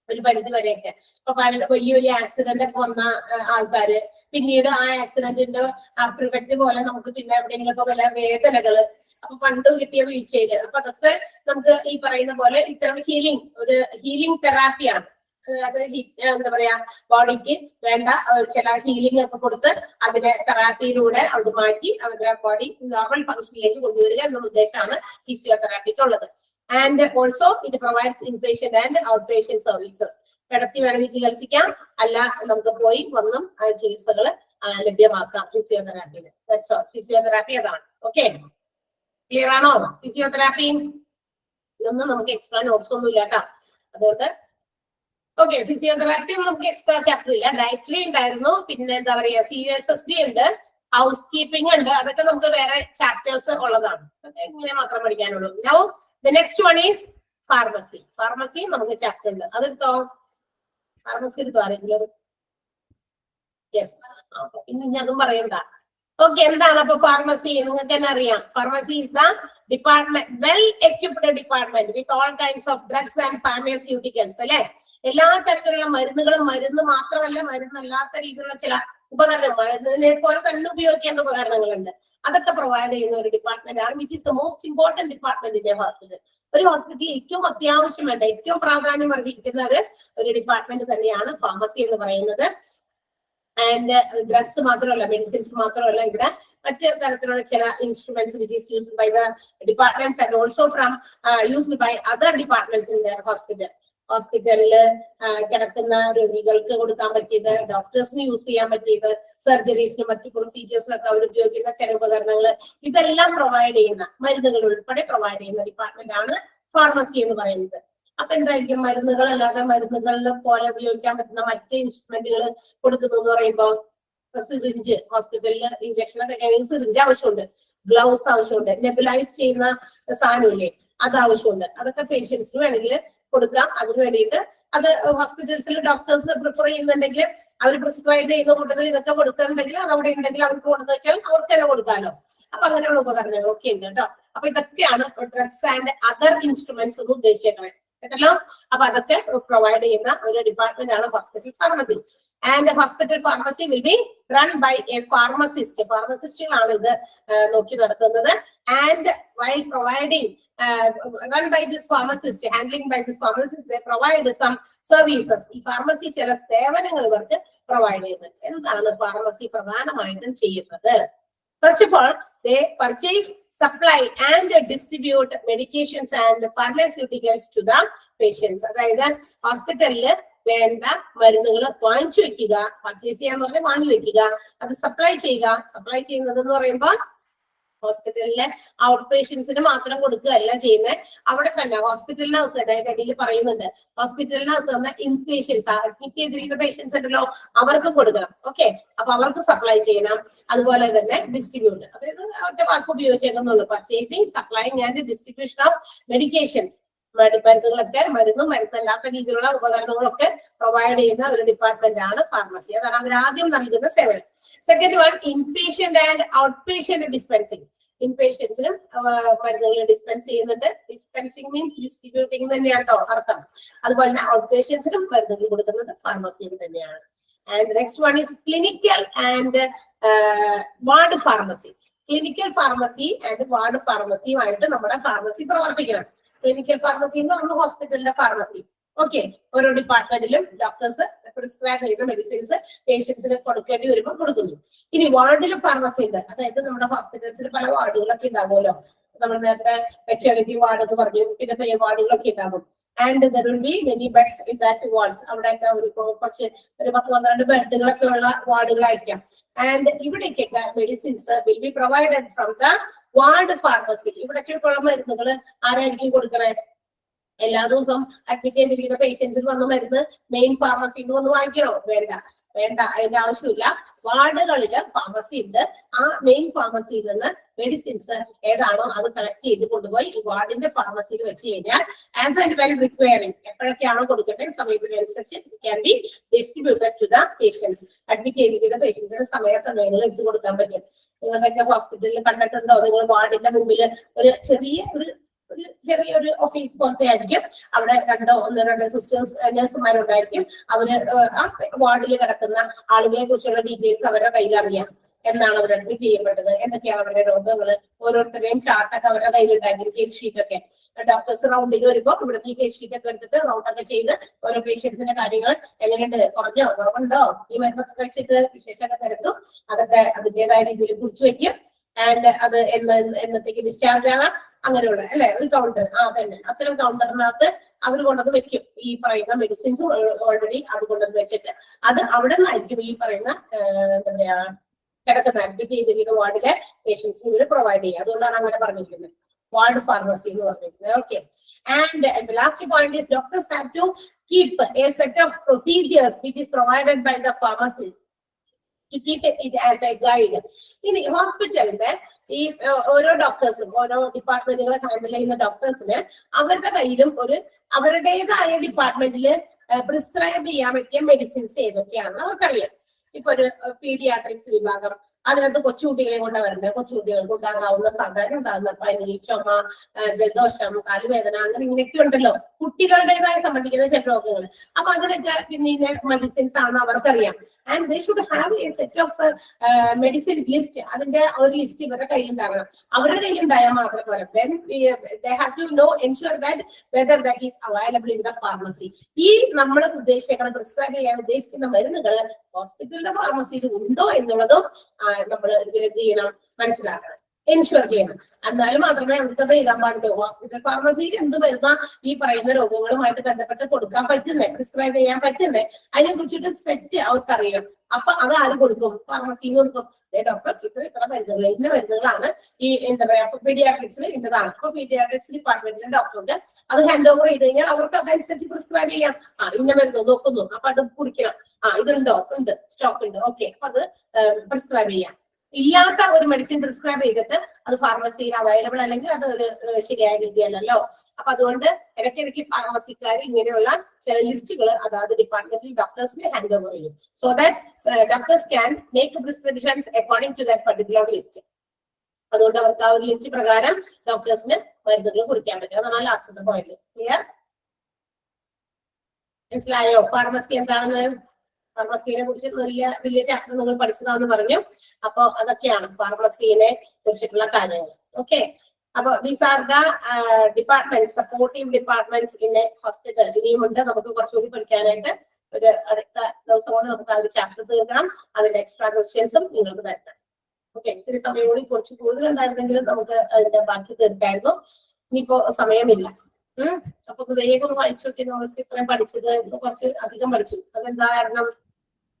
ഒരു പരിധി വരെയൊക്കെ. അപ്പൊ വലിയ വലിയ ആക്സിഡന്റ് ഒക്കെ വന്ന ആൾക്കാര് പിന്നീട് ആ ആക്സിഡന്റിന്റെ ആഫ്റ്റർ ഇഫക്ട് പോലെ നമുക്ക് പിന്നെ എവിടെയെങ്കിലൊക്കെ വല്ല വേദനകള്, അപ്പൊ പണ്ട് കിട്ടിയ വീഴ്ചയില്, അപ്പൊ അതൊക്കെ നമുക്ക് ഈ പറയുന്ന പോലെ ഇത്തരം ഹീലിംഗ് തെറാപ്പിയാണ്. അത് എന്താ പറയാ, ബോഡിക്ക് വേണ്ട ചില ഹീലിംഗ് ഒക്കെ കൊടുത്ത് അതിനെ തെറാപ്പിയിലൂടെ അത് മാറ്റി അവരുടെ ബോഡി നോർമൽ ഫംഗ്ഷനിലേക്ക് കൊണ്ടുവരിക എന്നുള്ള ഉദ്ദേശമാണ് ഫിസിയോതെറാപ്പിക്ക് ഉള്ളത്. And also it provides inpatient and out patient services. കിടത്തി വേണമെങ്കിൽ ചികിത്സിക്കാം, അല്ല നമുക്ക് പോയി വന്നും ചികിത്സകൾ ലഭ്യമാക്കാം ഫിസിയോതെറാപ്പിയിൽ. ഫിസിയോതെറാപ്പി അതാണ്. ഓക്കെ, ക്ലിയർ ആണോ? ഫിസിയോതെറാപ്പി ഇതൊന്നും നമുക്ക് എക്സ്ട്രാ നോട്ട്സ് ഒന്നും ഇല്ല കേട്ടോ. അതുകൊണ്ട് ഓക്കെ, ഫിസിയോതെറാപ്പി നമുക്ക് എക്സ്ട്രാ ചാപ്റ്റർ ഇല്ല. ഡയറ്ററി ഉണ്ടായിരുന്നു, പിന്നെ എന്താ പറയാ CSSD ഉണ്ട്, ഹൗസ് കീപ്പിംഗ് ഉണ്ട്. അതൊക്കെ നമുക്ക് വേറെ ചാപ്റ്റേഴ്സ് ഉള്ളതാണ്. ഇങ്ങനെ മാത്രം പഠിക്കാനുള്ളൂ. Now the next one is pharmacy. Pharmacy നമുക്ക് ചാപ്റ്റർ ഉണ്ട്, അതെടുത്തോ. ഫാർമസി എടുത്തോ ആരെങ്കിലും? യെസ്, ഇനി അതും പറയണ്ട. ഓക്കെ, എന്താണ് അപ്പൊ ഫാർമസി? നിങ്ങൾക്ക് തന്നെ അറിയാം, pharmacy is the department, well equipped department with all kinds of drugs and pharmaceuticals അല്ലെ. എല്ലാ തരത്തിലുള്ള മരുന്നുകളും, മരുന്ന് മാത്രമല്ല മരുന്നല്ലാത്ത രീതിയിലുള്ള ചില ഉപകരണങ്ങൾ, മരുന്നിനെ പോലെ തന്നെ ഉപയോഗിക്കേണ്ട ഉപകരണങ്ങളുണ്ട്. അതൊക്കെ പ്രൊവൈഡ് ചെയ്യുന്ന ഒരു ഡിപ്പാർട്ട്മെന്റ് ആണ്, which is the most important department in a hospital. ഒരു ഹോസ്പിറ്റലിൽ ഏറ്റവും അത്യാവശ്യം വേണ്ട, ഏറ്റവും പ്രാധാന്യം അർഹിക്കുന്ന ഒരു ഡിപ്പാർട്ട്മെന്റ് തന്നെയാണ് ഫാർമസി എന്ന് പറയുന്നത്. ആൻഡ് ഡ്രഗ്സ് മാത്രമല്ല, മെഡിസിൻസ് മാത്രമല്ല, ഇവിടെ മറ്റു തരത്തിലുള്ള ചില instruments which is used by the departments and also from used by other departments in the hospital. ഹോസ്പിറ്റലില് കിടക്കുന്ന രോഗികൾക്ക് കൊടുക്കാൻ പറ്റിയത്, ഡോക്ടേഴ്സിന് യൂസ് ചെയ്യാൻ പറ്റിയത്, സർജറീസിനും മറ്റു പ്രൊസീജിയേഴ്സിനൊക്കെ അവർ ഉപയോഗിക്കുന്ന ചില ഉപകരണങ്ങൾ, ഇതെല്ലാം പ്രൊവൈഡ് ചെയ്യുന്ന, മരുന്നുകൾ ഉൾപ്പെടെ പ്രൊവൈഡ് ചെയ്യുന്ന ഡിപ്പാർട്ട്മെന്റ് ആണ് ഫാർമസി എന്ന് പറയുന്നത്. അപ്പൊ എന്തായിരിക്കും, മരുന്നുകൾ അല്ലാതെ മരുന്നുകളിൽ പോലെ ഉപയോഗിക്കാൻ പറ്റുന്ന മറ്റ് ഇൻസ്ട്രുമെന്റുകൾ കൊടുക്കുന്നതെന്ന് പറയുമ്പോൾ സിറിഞ്ച്, ഹോസ്പിറ്റലിൽ ഇഞ്ചക്ഷൻ ഒക്കെ കഴിഞ്ഞ് സിറിഞ്ച് ആവശ്യമുണ്ട്, ഗ്ലൗസ് ആവശ്യമുണ്ട്, നെബുലൈസ് ചെയ്യുന്ന സാധനമില്ലേ അത് ആവശ്യമുണ്ട്. അതൊക്കെ പേഷ്യൻസിന് വേണമെങ്കിൽ കൊടുക്കാം. അതിന് വേണ്ടിയിട്ട് അത് ഹോസ്പിറ്റൽസിൽ ഡോക്ടേഴ്സ് പ്രിഫർ ചെയ്യുന്നുണ്ടെങ്കിൽ അവർ പ്രിസ്ക്രൈബ് ചെയ്യുന്ന കൂട്ടത്തിൽ ഇതൊക്കെ കൊടുക്കുന്നുണ്ടെങ്കിൽ അത് അവിടെ ഉണ്ടെങ്കിൽ അവർക്ക് കൊടുത്തു വെച്ചാൽ അവർക്ക് തന്നെ കൊടുക്കാമല്ലോ. അപ്പൊ അങ്ങനെയുള്ള ഉപകരണങ്ങളൊക്കെ ഉണ്ട് കേട്ടോ. അപ്പൊ ഇതൊക്കെയാണ് ഡ്രഗ്സ് ആൻഡ് അതർ ഇൻസ്ട്രുമെന്റ്സ് എന്ന് ഉദ്ദേശിക്കണേ കേട്ടല്ലോ. അപ്പൊ അതൊക്കെ പ്രൊവൈഡ് ചെയ്യുന്ന ഒരു ഡിപ്പാർട്ട്മെന്റ് ആണ് hospital pharmacy. And hospital pharmacy will be run by a pharmacist. ഫാർമസിസ്റ്റുകളാണ് ഇത് നോക്കി നടത്തുന്നത്. And while providing run by this pharmacist, handling by this pharmacist, they provide some services. ഈ ഫാർമസി ചില സേവനങ്ങൾ ഇവർക്ക് പ്രൊവൈഡ് ചെയ്യുന്നുണ്ട്. എന്താണ് ഫാർമസി പ്രധാനമായിട്ടും ചെയ്യുന്നത്? First of all, they purchase, supply and distribute medications and pharmaceuticals to the patients. അതായത് ഹോസ്പിറ്റലില് വേണ്ട മരുന്നുകൾ വാങ്ങിച്ചു വെക്കുക, പർച്ചേസ് ചെയ്യാന്ന് പറഞ്ഞാൽ വാങ്ങി വെക്കുക, അത് സപ്ലൈ ചെയ്യുക. സപ്ലൈ ചെയ്യുന്നത് എന്ന് പറയുമ്പോൾ ഹോസ്പിറ്റലിലെ ഔട്ട് പേഷ്യൻസിന് മാത്രം കൊടുക്കുകയല്ല ചെയ്യുന്നത്, അവിടെ തന്നെ ഹോസ്പിറ്റലിനകത്ത് തന്നെ അടിയിൽ പറയുന്നുണ്ട്, ഹോസ്പിറ്റലിനകത്ത് തന്നെ ഇൻപേഷ്യൻസ്, അഡ്മിറ്റ് ചെയ്തിരിക്കുന്ന പേഷ്യൻസ് ഉണ്ടല്ലോ അവർക്ക് കൊടുക്കണം. ഓക്കെ, അപ്പൊ അവർക്ക് സപ്ലൈ ചെയ്യണം. അതുപോലെ തന്നെ ഡിസ്ട്രിബ്യൂട്ട്, അതായത് അവരുടെ വാക്ക് ഉപയോഗിച്ചേക്കുന്നുള്ളൂ, purchasing, supplying and distribution of medications. മരുന്നുകളൊക്കെ മരുന്നല്ലാത്ത രീതിയിലുള്ള ഉപകരണങ്ങളൊക്കെ പ്രൊവൈഡ് ചെയ്യുന്ന ഒരു ഡിപ്പാർട്ട്മെന്റ് ആണ് ഫാർമസി. അതാണ് അവർ ആദ്യം നൽകുന്ന സേവനം. Second one, inpatient and outpatient dispensing. ഇൻപേഷ്യൻസിനും മരുന്നുകൾ ഡിസ്പെൻസ് ചെയ്യുന്നുണ്ട്. ഡിസ്പെൻസിങ് മീൻസ് ഡിസ്ട്രിബ്യൂട്ടിംഗ് തന്നെയാണ് കേട്ടോ അർത്ഥം. അതുപോലെ തന്നെ ഔട്ട് പേഷ്യൻസിനും മരുന്നുകൾ കൊടുക്കുന്നത് ഫാർമസിയിൽ തന്നെയാണ്. And next one is clinical and ward pharmacy. Clinical pharmacy and ward ഫാർമസിയുമായിട്ട് നമ്മുടെ ഫാർമസി പ്രവർത്തിക്കണം. ക്ലിനിക്കൽ ഫാർമസി എന്ന് പറഞ്ഞാൽ ഹോസ്പിറ്റലിന്റെ ഫാർമസി. ഓക്കെ, ഓരോ ഡിപ്പാർട്ട്മെന്റിലും ഡോക്ടേഴ്സ് പ്രിസ്ക്രൈബ് ചെയ്യുന്ന മെഡിസിൻസ് പേഷ്യൻസിന് കൊടുക്കേണ്ടി വരുമ്പോൾ കൊടുക്കുന്നു. ഇനി വാർഡിൽ ഫാർമസി ഉണ്ട്. അതായത് നമ്മുടെ ഹോസ്പിറ്റൽസിൽ പല വാർഡുകളൊക്കെ ഉണ്ടാകുമല്ലോ. നമ്മൾ നേരത്തെ മെറ്റേണിറ്റി വാർഡ് എന്ന് പറഞ്ഞു, പിന്നെ പേ വാർഡുകളൊക്കെ ഉണ്ടാകും. And there will be many beds in that wards. അവിടെയൊക്കെ ഒരു 10-12 ബെഡുകളൊക്കെ ഉള്ള വാർഡുകളായിരിക്കാം. ആൻഡ് ഇവിടേക്കൊക്കെ medicines will be provided from the ward pharmacy. ഇവിടേക്കുള്ള മരുന്നുകൾ ആരായിരിക്കും കൊടുക്കണേ? എല്ലാ ദിവസവും അഡ്മിറ്റ് ചെയ്തിരിക്കുന്ന പേഷ്യൻസിന് വന്ന് മരുന്ന് മെയിൻ ഫാർമസിന്ന് വന്ന് വാങ്ങിക്കണോ? വേണ്ട, അതിന്റെ ആവശ്യമില്ല. വാർഡുകളില് ഫാർമസി ഉണ്ട്. ആ മെയിൻ ഫാർമസിയിൽ നിന്ന് മെഡിസിൻസ് ഏതാണോ അത് കളക്ട് ചെയ്ത് കൊണ്ടുപോയി ഈ വാർഡിന്റെ ഫാർമസിയിൽ വെച്ച് കഴിഞ്ഞാൽ ആസ് ആൻഡ് വെൽ റിക്വയറിംഗ് എപ്പോഴൊക്കെയാണോ കൊടുക്കേണ്ടത് സമയത്തിനനുസരിച്ച് can be distributed to the patients. Admit ചെയ്തിരിക്കുന്ന പേഷ്യൻസിന് സമയങ്ങളിൽ എടുത്തു കൊടുക്കാൻ പറ്റും. നിങ്ങളുടെയൊക്കെ ഹോസ്പിറ്റലിൽ കണ്ടിട്ടുണ്ടോ? നിങ്ങൾ വാർഡിന്റെ മുമ്പിൽ ഒരു ചെറിയൊരു ഓഫീസ് പോലത്തെ ആയിരിക്കും. അവിടെ രണ്ട് സിസ്റ്റേഴ്സ് നഴ്സുമാരുണ്ടായിരിക്കും. അവര് ആ വാർഡിൽ കിടക്കുന്ന ആളുകളെ കുറിച്ചുള്ള ഡീറ്റെയിൽസ് അവരുടെ കയ്യിൽ അറിയാം. എന്നാണ് അവർ അഡ്മിറ്റ് ചെയ്യപ്പെട്ടത്, എന്തൊക്കെയാണ് അവരുടെ രോഗങ്ങൾ, ഓരോരുത്തരുടെയും ചാർട്ടൊക്കെ അവരുടെ കയ്യിലുണ്ടായിരിക്കും, കേസ് ഷീറ്റ് ഒക്കെ. ഡോക്ടേഴ്സ് റൗണ്ടിൽ വരുമ്പോൾ ഇവിടുന്ന് ഈ കേസ് ഷീറ്റ് ഒക്കെ എടുത്തിട്ട് റൗണ്ടൊക്കെ ചെയ്ത് ഓരോ പേഷ്യൻസിന്റെ കാര്യങ്ങൾ എങ്ങനെയുണ്ട്, കുറവുണ്ടോ, ഈ മരുന്നൊക്കെ കഴിച്ചിട്ട് വിശേഷമൊക്കെ തിരക്കും. അതൊക്കെ അതിൻ്റെതായ രീതിയിൽ കുറിച്ച് വെക്കും. ആൻഡ് അത് എന്നത്തേക്ക് ഡിസ്ചാർജ് ആകാം, അങ്ങനെയുള്ള അല്ലെ ഒരു കൗണ്ടർ. തന്നെ അത്തരം കൗണ്ടറിനകത്ത് അവർ കൊണ്ടുവന്ന് വെക്കും ഈ പറയുന്ന മെഡിസിൻസ്. ഓൾറെഡി അത് കൊണ്ടുവന്ന് വെച്ചിട്ട് അത് അവിടെ നിന്നായിരിക്കും ഈ പറയുന്ന എന്താ പറയാ കിടക്കുന്ന അഡ്മിറ്റ് ചെയ്തിരിക്കുന്ന വാർഡിലെ പേഷ്യൻസിന് ഇവർ പ്രൊവൈഡ് ചെയ്യുക. അതുകൊണ്ടാണ് അങ്ങനെ പറഞ്ഞിരിക്കുന്നത് വാർഡ് ഫാർമസി എന്ന് പറഞ്ഞിരിക്കുന്നത്. Okay, and last point is doctors have to keep a set of procedures which is provided by the pharmacy to keep it as a guide. ഇനി ഹോസ്പിറ്റലിന്റെ ഈ ഓരോ ഡോക്ടേഴ്സും ഓരോ ഡിപ്പാർട്ട്മെന്റുകൾ ഹാൻഡിൽ ചെയ്യുന്ന ഡോക്ടേഴ്സിന് അവരുടെ കയ്യിലും അവരുടേതായ ഡിപ്പാർട്ട്മെന്റിൽ പ്രിസ്ക്രൈബ് ചെയ്യാൻ പറ്റിയ മെഡിസിൻസ് ഏതൊക്കെയാണെന്ന് അവർക്കറിയാം. ഇപ്പൊ ഒരു പീഡിയാട്രിക്സ് വിഭാഗം, അതിനകത്ത് കൊച്ചുകുട്ടികളെ കൊണ്ട് വരണ്ടേ, കൊച്ചുകുട്ടികൾക്ക് ഉണ്ടാകാവുന്ന സാധാരണ ഉണ്ടാകുന്ന പനി, ചുമ, ജലദോഷം, കാലുവേദന, അങ്ങനെ ഇങ്ങനെയൊക്കെ ഉണ്ടല്ലോ കുട്ടികളുടേതായ സംബന്ധിക്കുന്ന ചില രോഗങ്ങൾ. അപ്പൊ അതിനൊക്കെ പിന്നെ മെഡിസിൻസ് ആണ് അവർക്കറിയാം. And they should have A set of medicine list. അതിന്റെ ഒരു ലിസ്റ്റ് ഇവരുടെ കയ്യിലുണ്ടാകണം. അവരുടെ കയ്യിലുണ്ടായാൽ മാത്രം പോലെ they have to know, ensure that whether that is available in the pharmacy. ഈ നമ്മൾ ഉദ്ദേശിക്കുന്ന പ്രിസ്ക്രൈബ് ചെയ്യാൻ ഉദ്ദേശിക്കുന്ന മരുന്നുകൾ ഹോസ്പിറ്റലിന്റെ ഫാർമസിയിൽ ഉണ്ടോ എന്നുള്ളതും നമ്മൾ എന്ത് ചെയ്യണം, മനസ്സിലാക്കണം, എൻഷുർ ചെയ്യണം. എന്നാലും മാത്രമേ നമുക്കത് എഴുതാൻ പാടുള്ളൂ. ഹോസ്പിറ്റൽ ഫാർമസിയിൽ എന്ത് മരുന്നാ ഈ പറയുന്ന രോഗങ്ങളുമായിട്ട് ബന്ധപ്പെട്ട് കൊടുക്കാൻ പറ്റുന്നേ, പ്രിസ്ക്രൈബ് ചെയ്യാൻ പറ്റുന്നേ, അതിനെ കുറിച്ചിട്ട് സെറ്റ് അവർക്കറിയണം. അപ്പൊ അത് ആര് കൊടുക്കും? ഫാർമസിയിൽ കൊടുക്കും. ഡോക്ടർ ഇത്ര മരുന്നുകൾ, ഇന്ന മരുന്നുകളാണ് ഈ എന്താ പറയാ പീഡിയാട്രിക്സിൽ ഇന്നതാണ്. അപ്പൊ പീഡിയാട്രിക്സ് ഡിപ്പാർട്ട്മെന്റിലെ ഡോക്ടറുണ്ട്, അത് ഹാൻഡ് ഓവർ ചെയ്ത് കഴിഞ്ഞാൽ അവർക്ക് അതനുസരിച്ച് പ്രിസ്ക്രൈബ് ചെയ്യാം. ഇന്ന മരുന്ന് നോക്കുന്നു, അപ്പൊ അത് കുറിക്കണം. ഇതുണ്ടോ? ഉണ്ട്, സ്റ്റോക്ക് ഉണ്ട്, ഓക്കെ, അപ്പൊ അത് പ്രിസ്ക്രൈബ് ചെയ്യാം. ഇല്ലാത്ത ഒരു മെഡിസിൻ പ്രിസ്ക്രൈബ് ചെയ്തിട്ട് അത് ഫാർമസിയിൽ അവൈലബിൾ അല്ലെങ്കിൽ അത് ഒരു ശരിയായ രീതിയല്ലല്ലോ. അപ്പൊ അതുകൊണ്ട് ഇടയ്ക്കിടയ്ക്ക് ഫാർമസിക്കാർ ഇങ്ങനെയുള്ള ചില ലിസ്റ്റുകൾ അതാത് ഡിപ്പാർട്ട്മെന്റിൽ ഡോക്ടേഴ്സിന് ഹാൻഡ് ഓവർ ചെയ്യും. So that doctors can make prescriptions according to that particular list. അതുകൊണ്ട് അവർക്ക് ആ ഒരു ലിസ്റ്റ് പ്രകാരം ഡോക്ടേഴ്സിന് മരുന്നുകൾ കുറിക്കാൻ പറ്റും. അതാണ് ലാസ്റ്റത്തെ പോയിന്റ്. ക്ലിയർ? മനസ്സിലായോ ഫാർമസി എന്താണെന്ന്? ഫാർമസിനെ കുറിച്ച് വലിയ ചാപ്റ്റർ നിങ്ങൾ പഠിച്ചതാന്ന് പറഞ്ഞു. അപ്പൊ അതൊക്കെയാണ് ഫാർമസിനെ കുറിച്ചിട്ടുള്ള കാര്യങ്ങൾ. ഓക്കെ, അപ്പൊ these are the department, supportive departments in a hospital. ഇനിയുമുണ്ട് നമുക്ക് കുറച്ചുകൂടി പഠിക്കാനായിട്ട്. ഒരു അടുത്ത ദിവസം കൊണ്ട് നമുക്ക് ആ ഒരു ചാപ്റ്റർ തീർക്കണം. അതിന്റെ എക്സ്ട്രാ ക്വസ്റ്റ്യൻസും നിങ്ങൾക്ക് തരണം. ഓക്കെ, ഇത്തിരി സമയം കൂടി കുറച്ച് കൂടുതലുണ്ടായിരുന്നെങ്കിലും നമുക്ക് അതിന്റെ ബാക്കി തീർക്കായിരുന്നു. ഇനിയിപ്പോ സമയമില്ല. അപ്പൊ വേഗം ഒന്ന് വായിച്ചു നോക്കി. നമ്മൾക്ക് ഇത്രയും പഠിച്ചത് കുറച്ച് അധികം പഠിച്ചു. അതെന്താ കാരണം?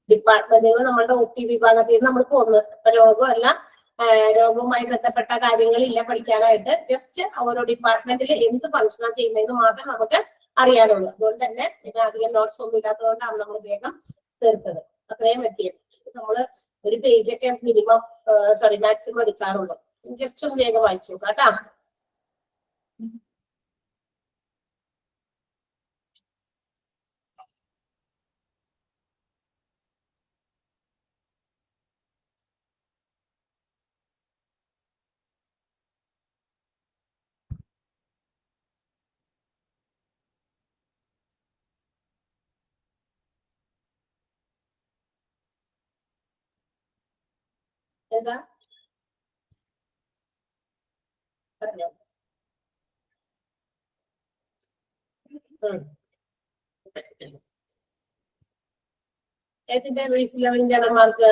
ഡിപ്പാർട്ട്മെന്റുകൾ നമ്മളുടെ OP വിഭാഗത്തിൽ നിന്ന് നമ്മൾ പോകുന്നത്. ഇപ്പൊ രോഗമല്ല, രോഗവുമായി ബന്ധപ്പെട്ട കാര്യങ്ങളില്ല പഠിക്കാനായിട്ട്. ജസ്റ്റ് ഓരോ ഡിപ്പാർട്ട്മെന്റിൽ എന്ത് ഫംഗ്ഷനാണ് ചെയ്യുന്നതെന്ന് മാത്രം നമുക്ക് അറിയാനുള്ളൂ. അതുകൊണ്ട് തന്നെ പിന്നെ അധികം നോട്ട്സ് ഒന്നും ഇല്ലാത്തതുകൊണ്ടാണ് നമ്മൾ വേഗം തീർത്തത്. അത്രയും എത്തിയത്. നമ്മള് ഒരു പേജൊക്കെ മിനിമം മാക്സിമം എടുക്കാറുള്ളൂ. ജസ്റ്റ് ഒന്ന് വേഗം വായിച്ചു നോക്കാം കേട്ടാ. എന്താ പറഞ്ഞോ? ഏതിന്റെ ബേസിലാണ് ഇന്റേണൽ മാർക്ക്?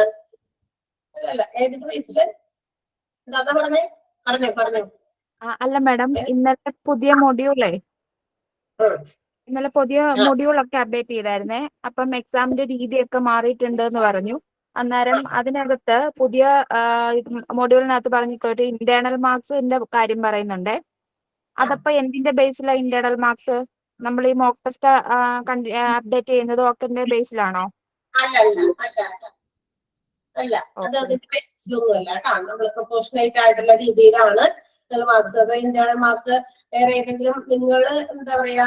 അല്ല ഏതിന്റെ ബേസില് എന്താ പറഞ്ഞേ? പറഞ്ഞോ. അല്ല മാഡം, ഇന്നലെ പുതിയ മൊഡ്യൂളേ ഇന്നലെ പുതിയ മൊഡ്യൂളൊക്കെ അപ്ഡേറ്റ് ചെയ്തായിരുന്നേ. അപ്പം എക്സാമിന്റെ രീതിയൊക്കെ മാറിയിട്ടുണ്ട് എന്ന് പറഞ്ഞു. അന്നേരം അതിനകത്ത് പുതിയ മൊഡ്യൂളിനകത്ത് പറഞ്ഞിട്ട് ഇന്റേണൽ മാർക്സിന്റെ കാര്യം പറയുന്നുണ്ട്. അതപ്പോ എന്തിന്റെ ബേസിലാണ് ഇന്റേണൽ മാർക്സ്? നമ്മൾ ഈ മോക്ക് ടെസ്റ്റ് അപ്ഡേറ്റ് ചെയ്യുന്നത് ഓക്കന്റെ ബേസിലാണോ? അല്ല അത് അതിന്റെ ബേസിസിലൊന്നും അല്ല കേട്ടോ. നമ്മൾ പ്രൊപ്പോർഷനേറ്റ് ആയിട്ടുള്ള രീതിയിലാണ് മാർക്സ്. അത് ഇന്റേണൽ മാർക്ക് വേറെ ഏതെങ്കിലും നിങ്ങൾ എന്താ പറയാ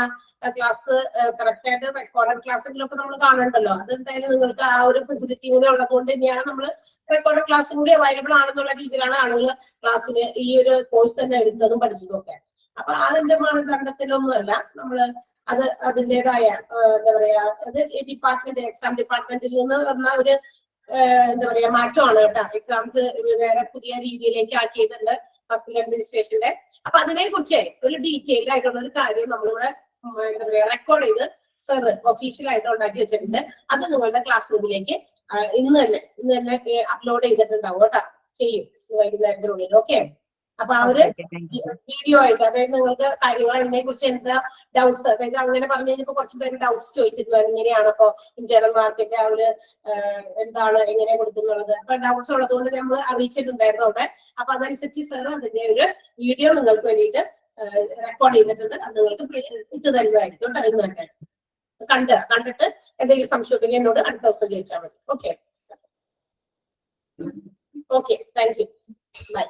ക്ലാസ് കറക്റ്റ് ആയിട്ട് റെക്കോർഡഡ് ക്ലാസ്സുകളൊക്കെ നമ്മൾ കാണണ്ടല്ലോ. അതെന്തായാലും നിങ്ങൾക്ക് ആ ഒരു ഫെസിലിറ്റി കൂടി ഉള്ളത് കൊണ്ട് തന്നെയാണ് നമ്മൾ റെക്കോർഡഡ് ക്ലാസ്സും കൂടി അവൈലബിൾ ആണെന്നുള്ള രീതിയിലാണ് ആളുകൾ ക്ലാസ്സിന് ഈ ഒരു കോഴ്സ് തന്നെ എടുത്തതും പഠിച്ചതും ഒക്കെ. അപ്പൊ അതിന്റെ മാനദണ്ഡത്തിലൊന്നുമല്ല നമ്മള് അത് അതിൻ്റെതായ എന്താ പറയാ അത് ഡിപ്പാർട്ട്മെന്റ് എക്സാം ഡിപ്പാർട്ട്മെന്റിൽ നിന്ന് വന്ന ഒരു എന്താ പറയാ മാറ്റമാണ് കേട്ടോ. എക്സാംസ് വേറെ പുതിയ രീതിയിലേക്ക് ആക്കിയിട്ടുണ്ട് ഹോസ്പിറ്റൽ അഡ്മിനിസ്ട്രേഷന്റെ. അപ്പൊ അതിനെ കുറിച്ച് ഒരു ഡീറ്റെയിൽഡ് ആയിട്ടുള്ള ഒരു കാര്യം നമ്മളിവിടെ എന്താ പറയാ റെക്കോർഡ് ചെയ്ത് സർ ഒഫീഷ്യൽ ആയിട്ട് ഉണ്ടാക്കി വെച്ചിട്ടുണ്ട്. അത് നിങ്ങളുടെ ക്ലാസ് റൂമിലേക്ക് ഇന്ന് തന്നെ അപ്ലോഡ് ചെയ്തിട്ടുണ്ടാവും കേട്ടോ. ചെയ്യും വൈകുന്നേരത്തിനുള്ളിൽ. ഓക്കെ. അപ്പൊ ആ ഒരു വീഡിയോ ആയിട്ട്, അതായത് നിങ്ങൾക്ക് കാര്യങ്ങൾ അതിനെ കുറിച്ച് എന്താ ഡൗട്ട്സ്, അതായത് അങ്ങനെ പറഞ്ഞു കഴിഞ്ഞപ്പോ കുറച്ച് പേര് ഡൗട്ട്സ് ചോദിച്ചിരുന്നു. എങ്ങനെയാണ് അപ്പൊ ഇന്റേണൽ മാർക്കിന്റെ ആ ഒരു എന്താണ് എങ്ങനെ കൊടുക്കുന്നുള്ളത്. അപ്പൊ ഡൗട്ട്സ് ഉള്ളത് കൊണ്ട് നമ്മൾ അറിയിച്ചിട്ടുണ്ടായിരുന്നു അവിടെ. അപ്പൊ അതനുസരിച്ച് സാർ അതിന്റെ ഒരു വീഡിയോ നിങ്ങൾക്ക് വേണ്ടിയിട്ട് റെക്കോർഡ് ചെയ്തിട്ടുണ്ട്. അത് നിങ്ങൾക്ക് ഇട്ട് തരുന്നതായിരിക്കും കേട്ടോ. ഇന്ന് തന്നെ കണ്ടിട്ട് എന്തെങ്കിലും സംശയം ഉണ്ടെങ്കിൽ എന്നോട് അടുത്ത ദിവസം ചോദിച്ചാൽ മതി. ഓക്കെ. Thank you. ബൈ.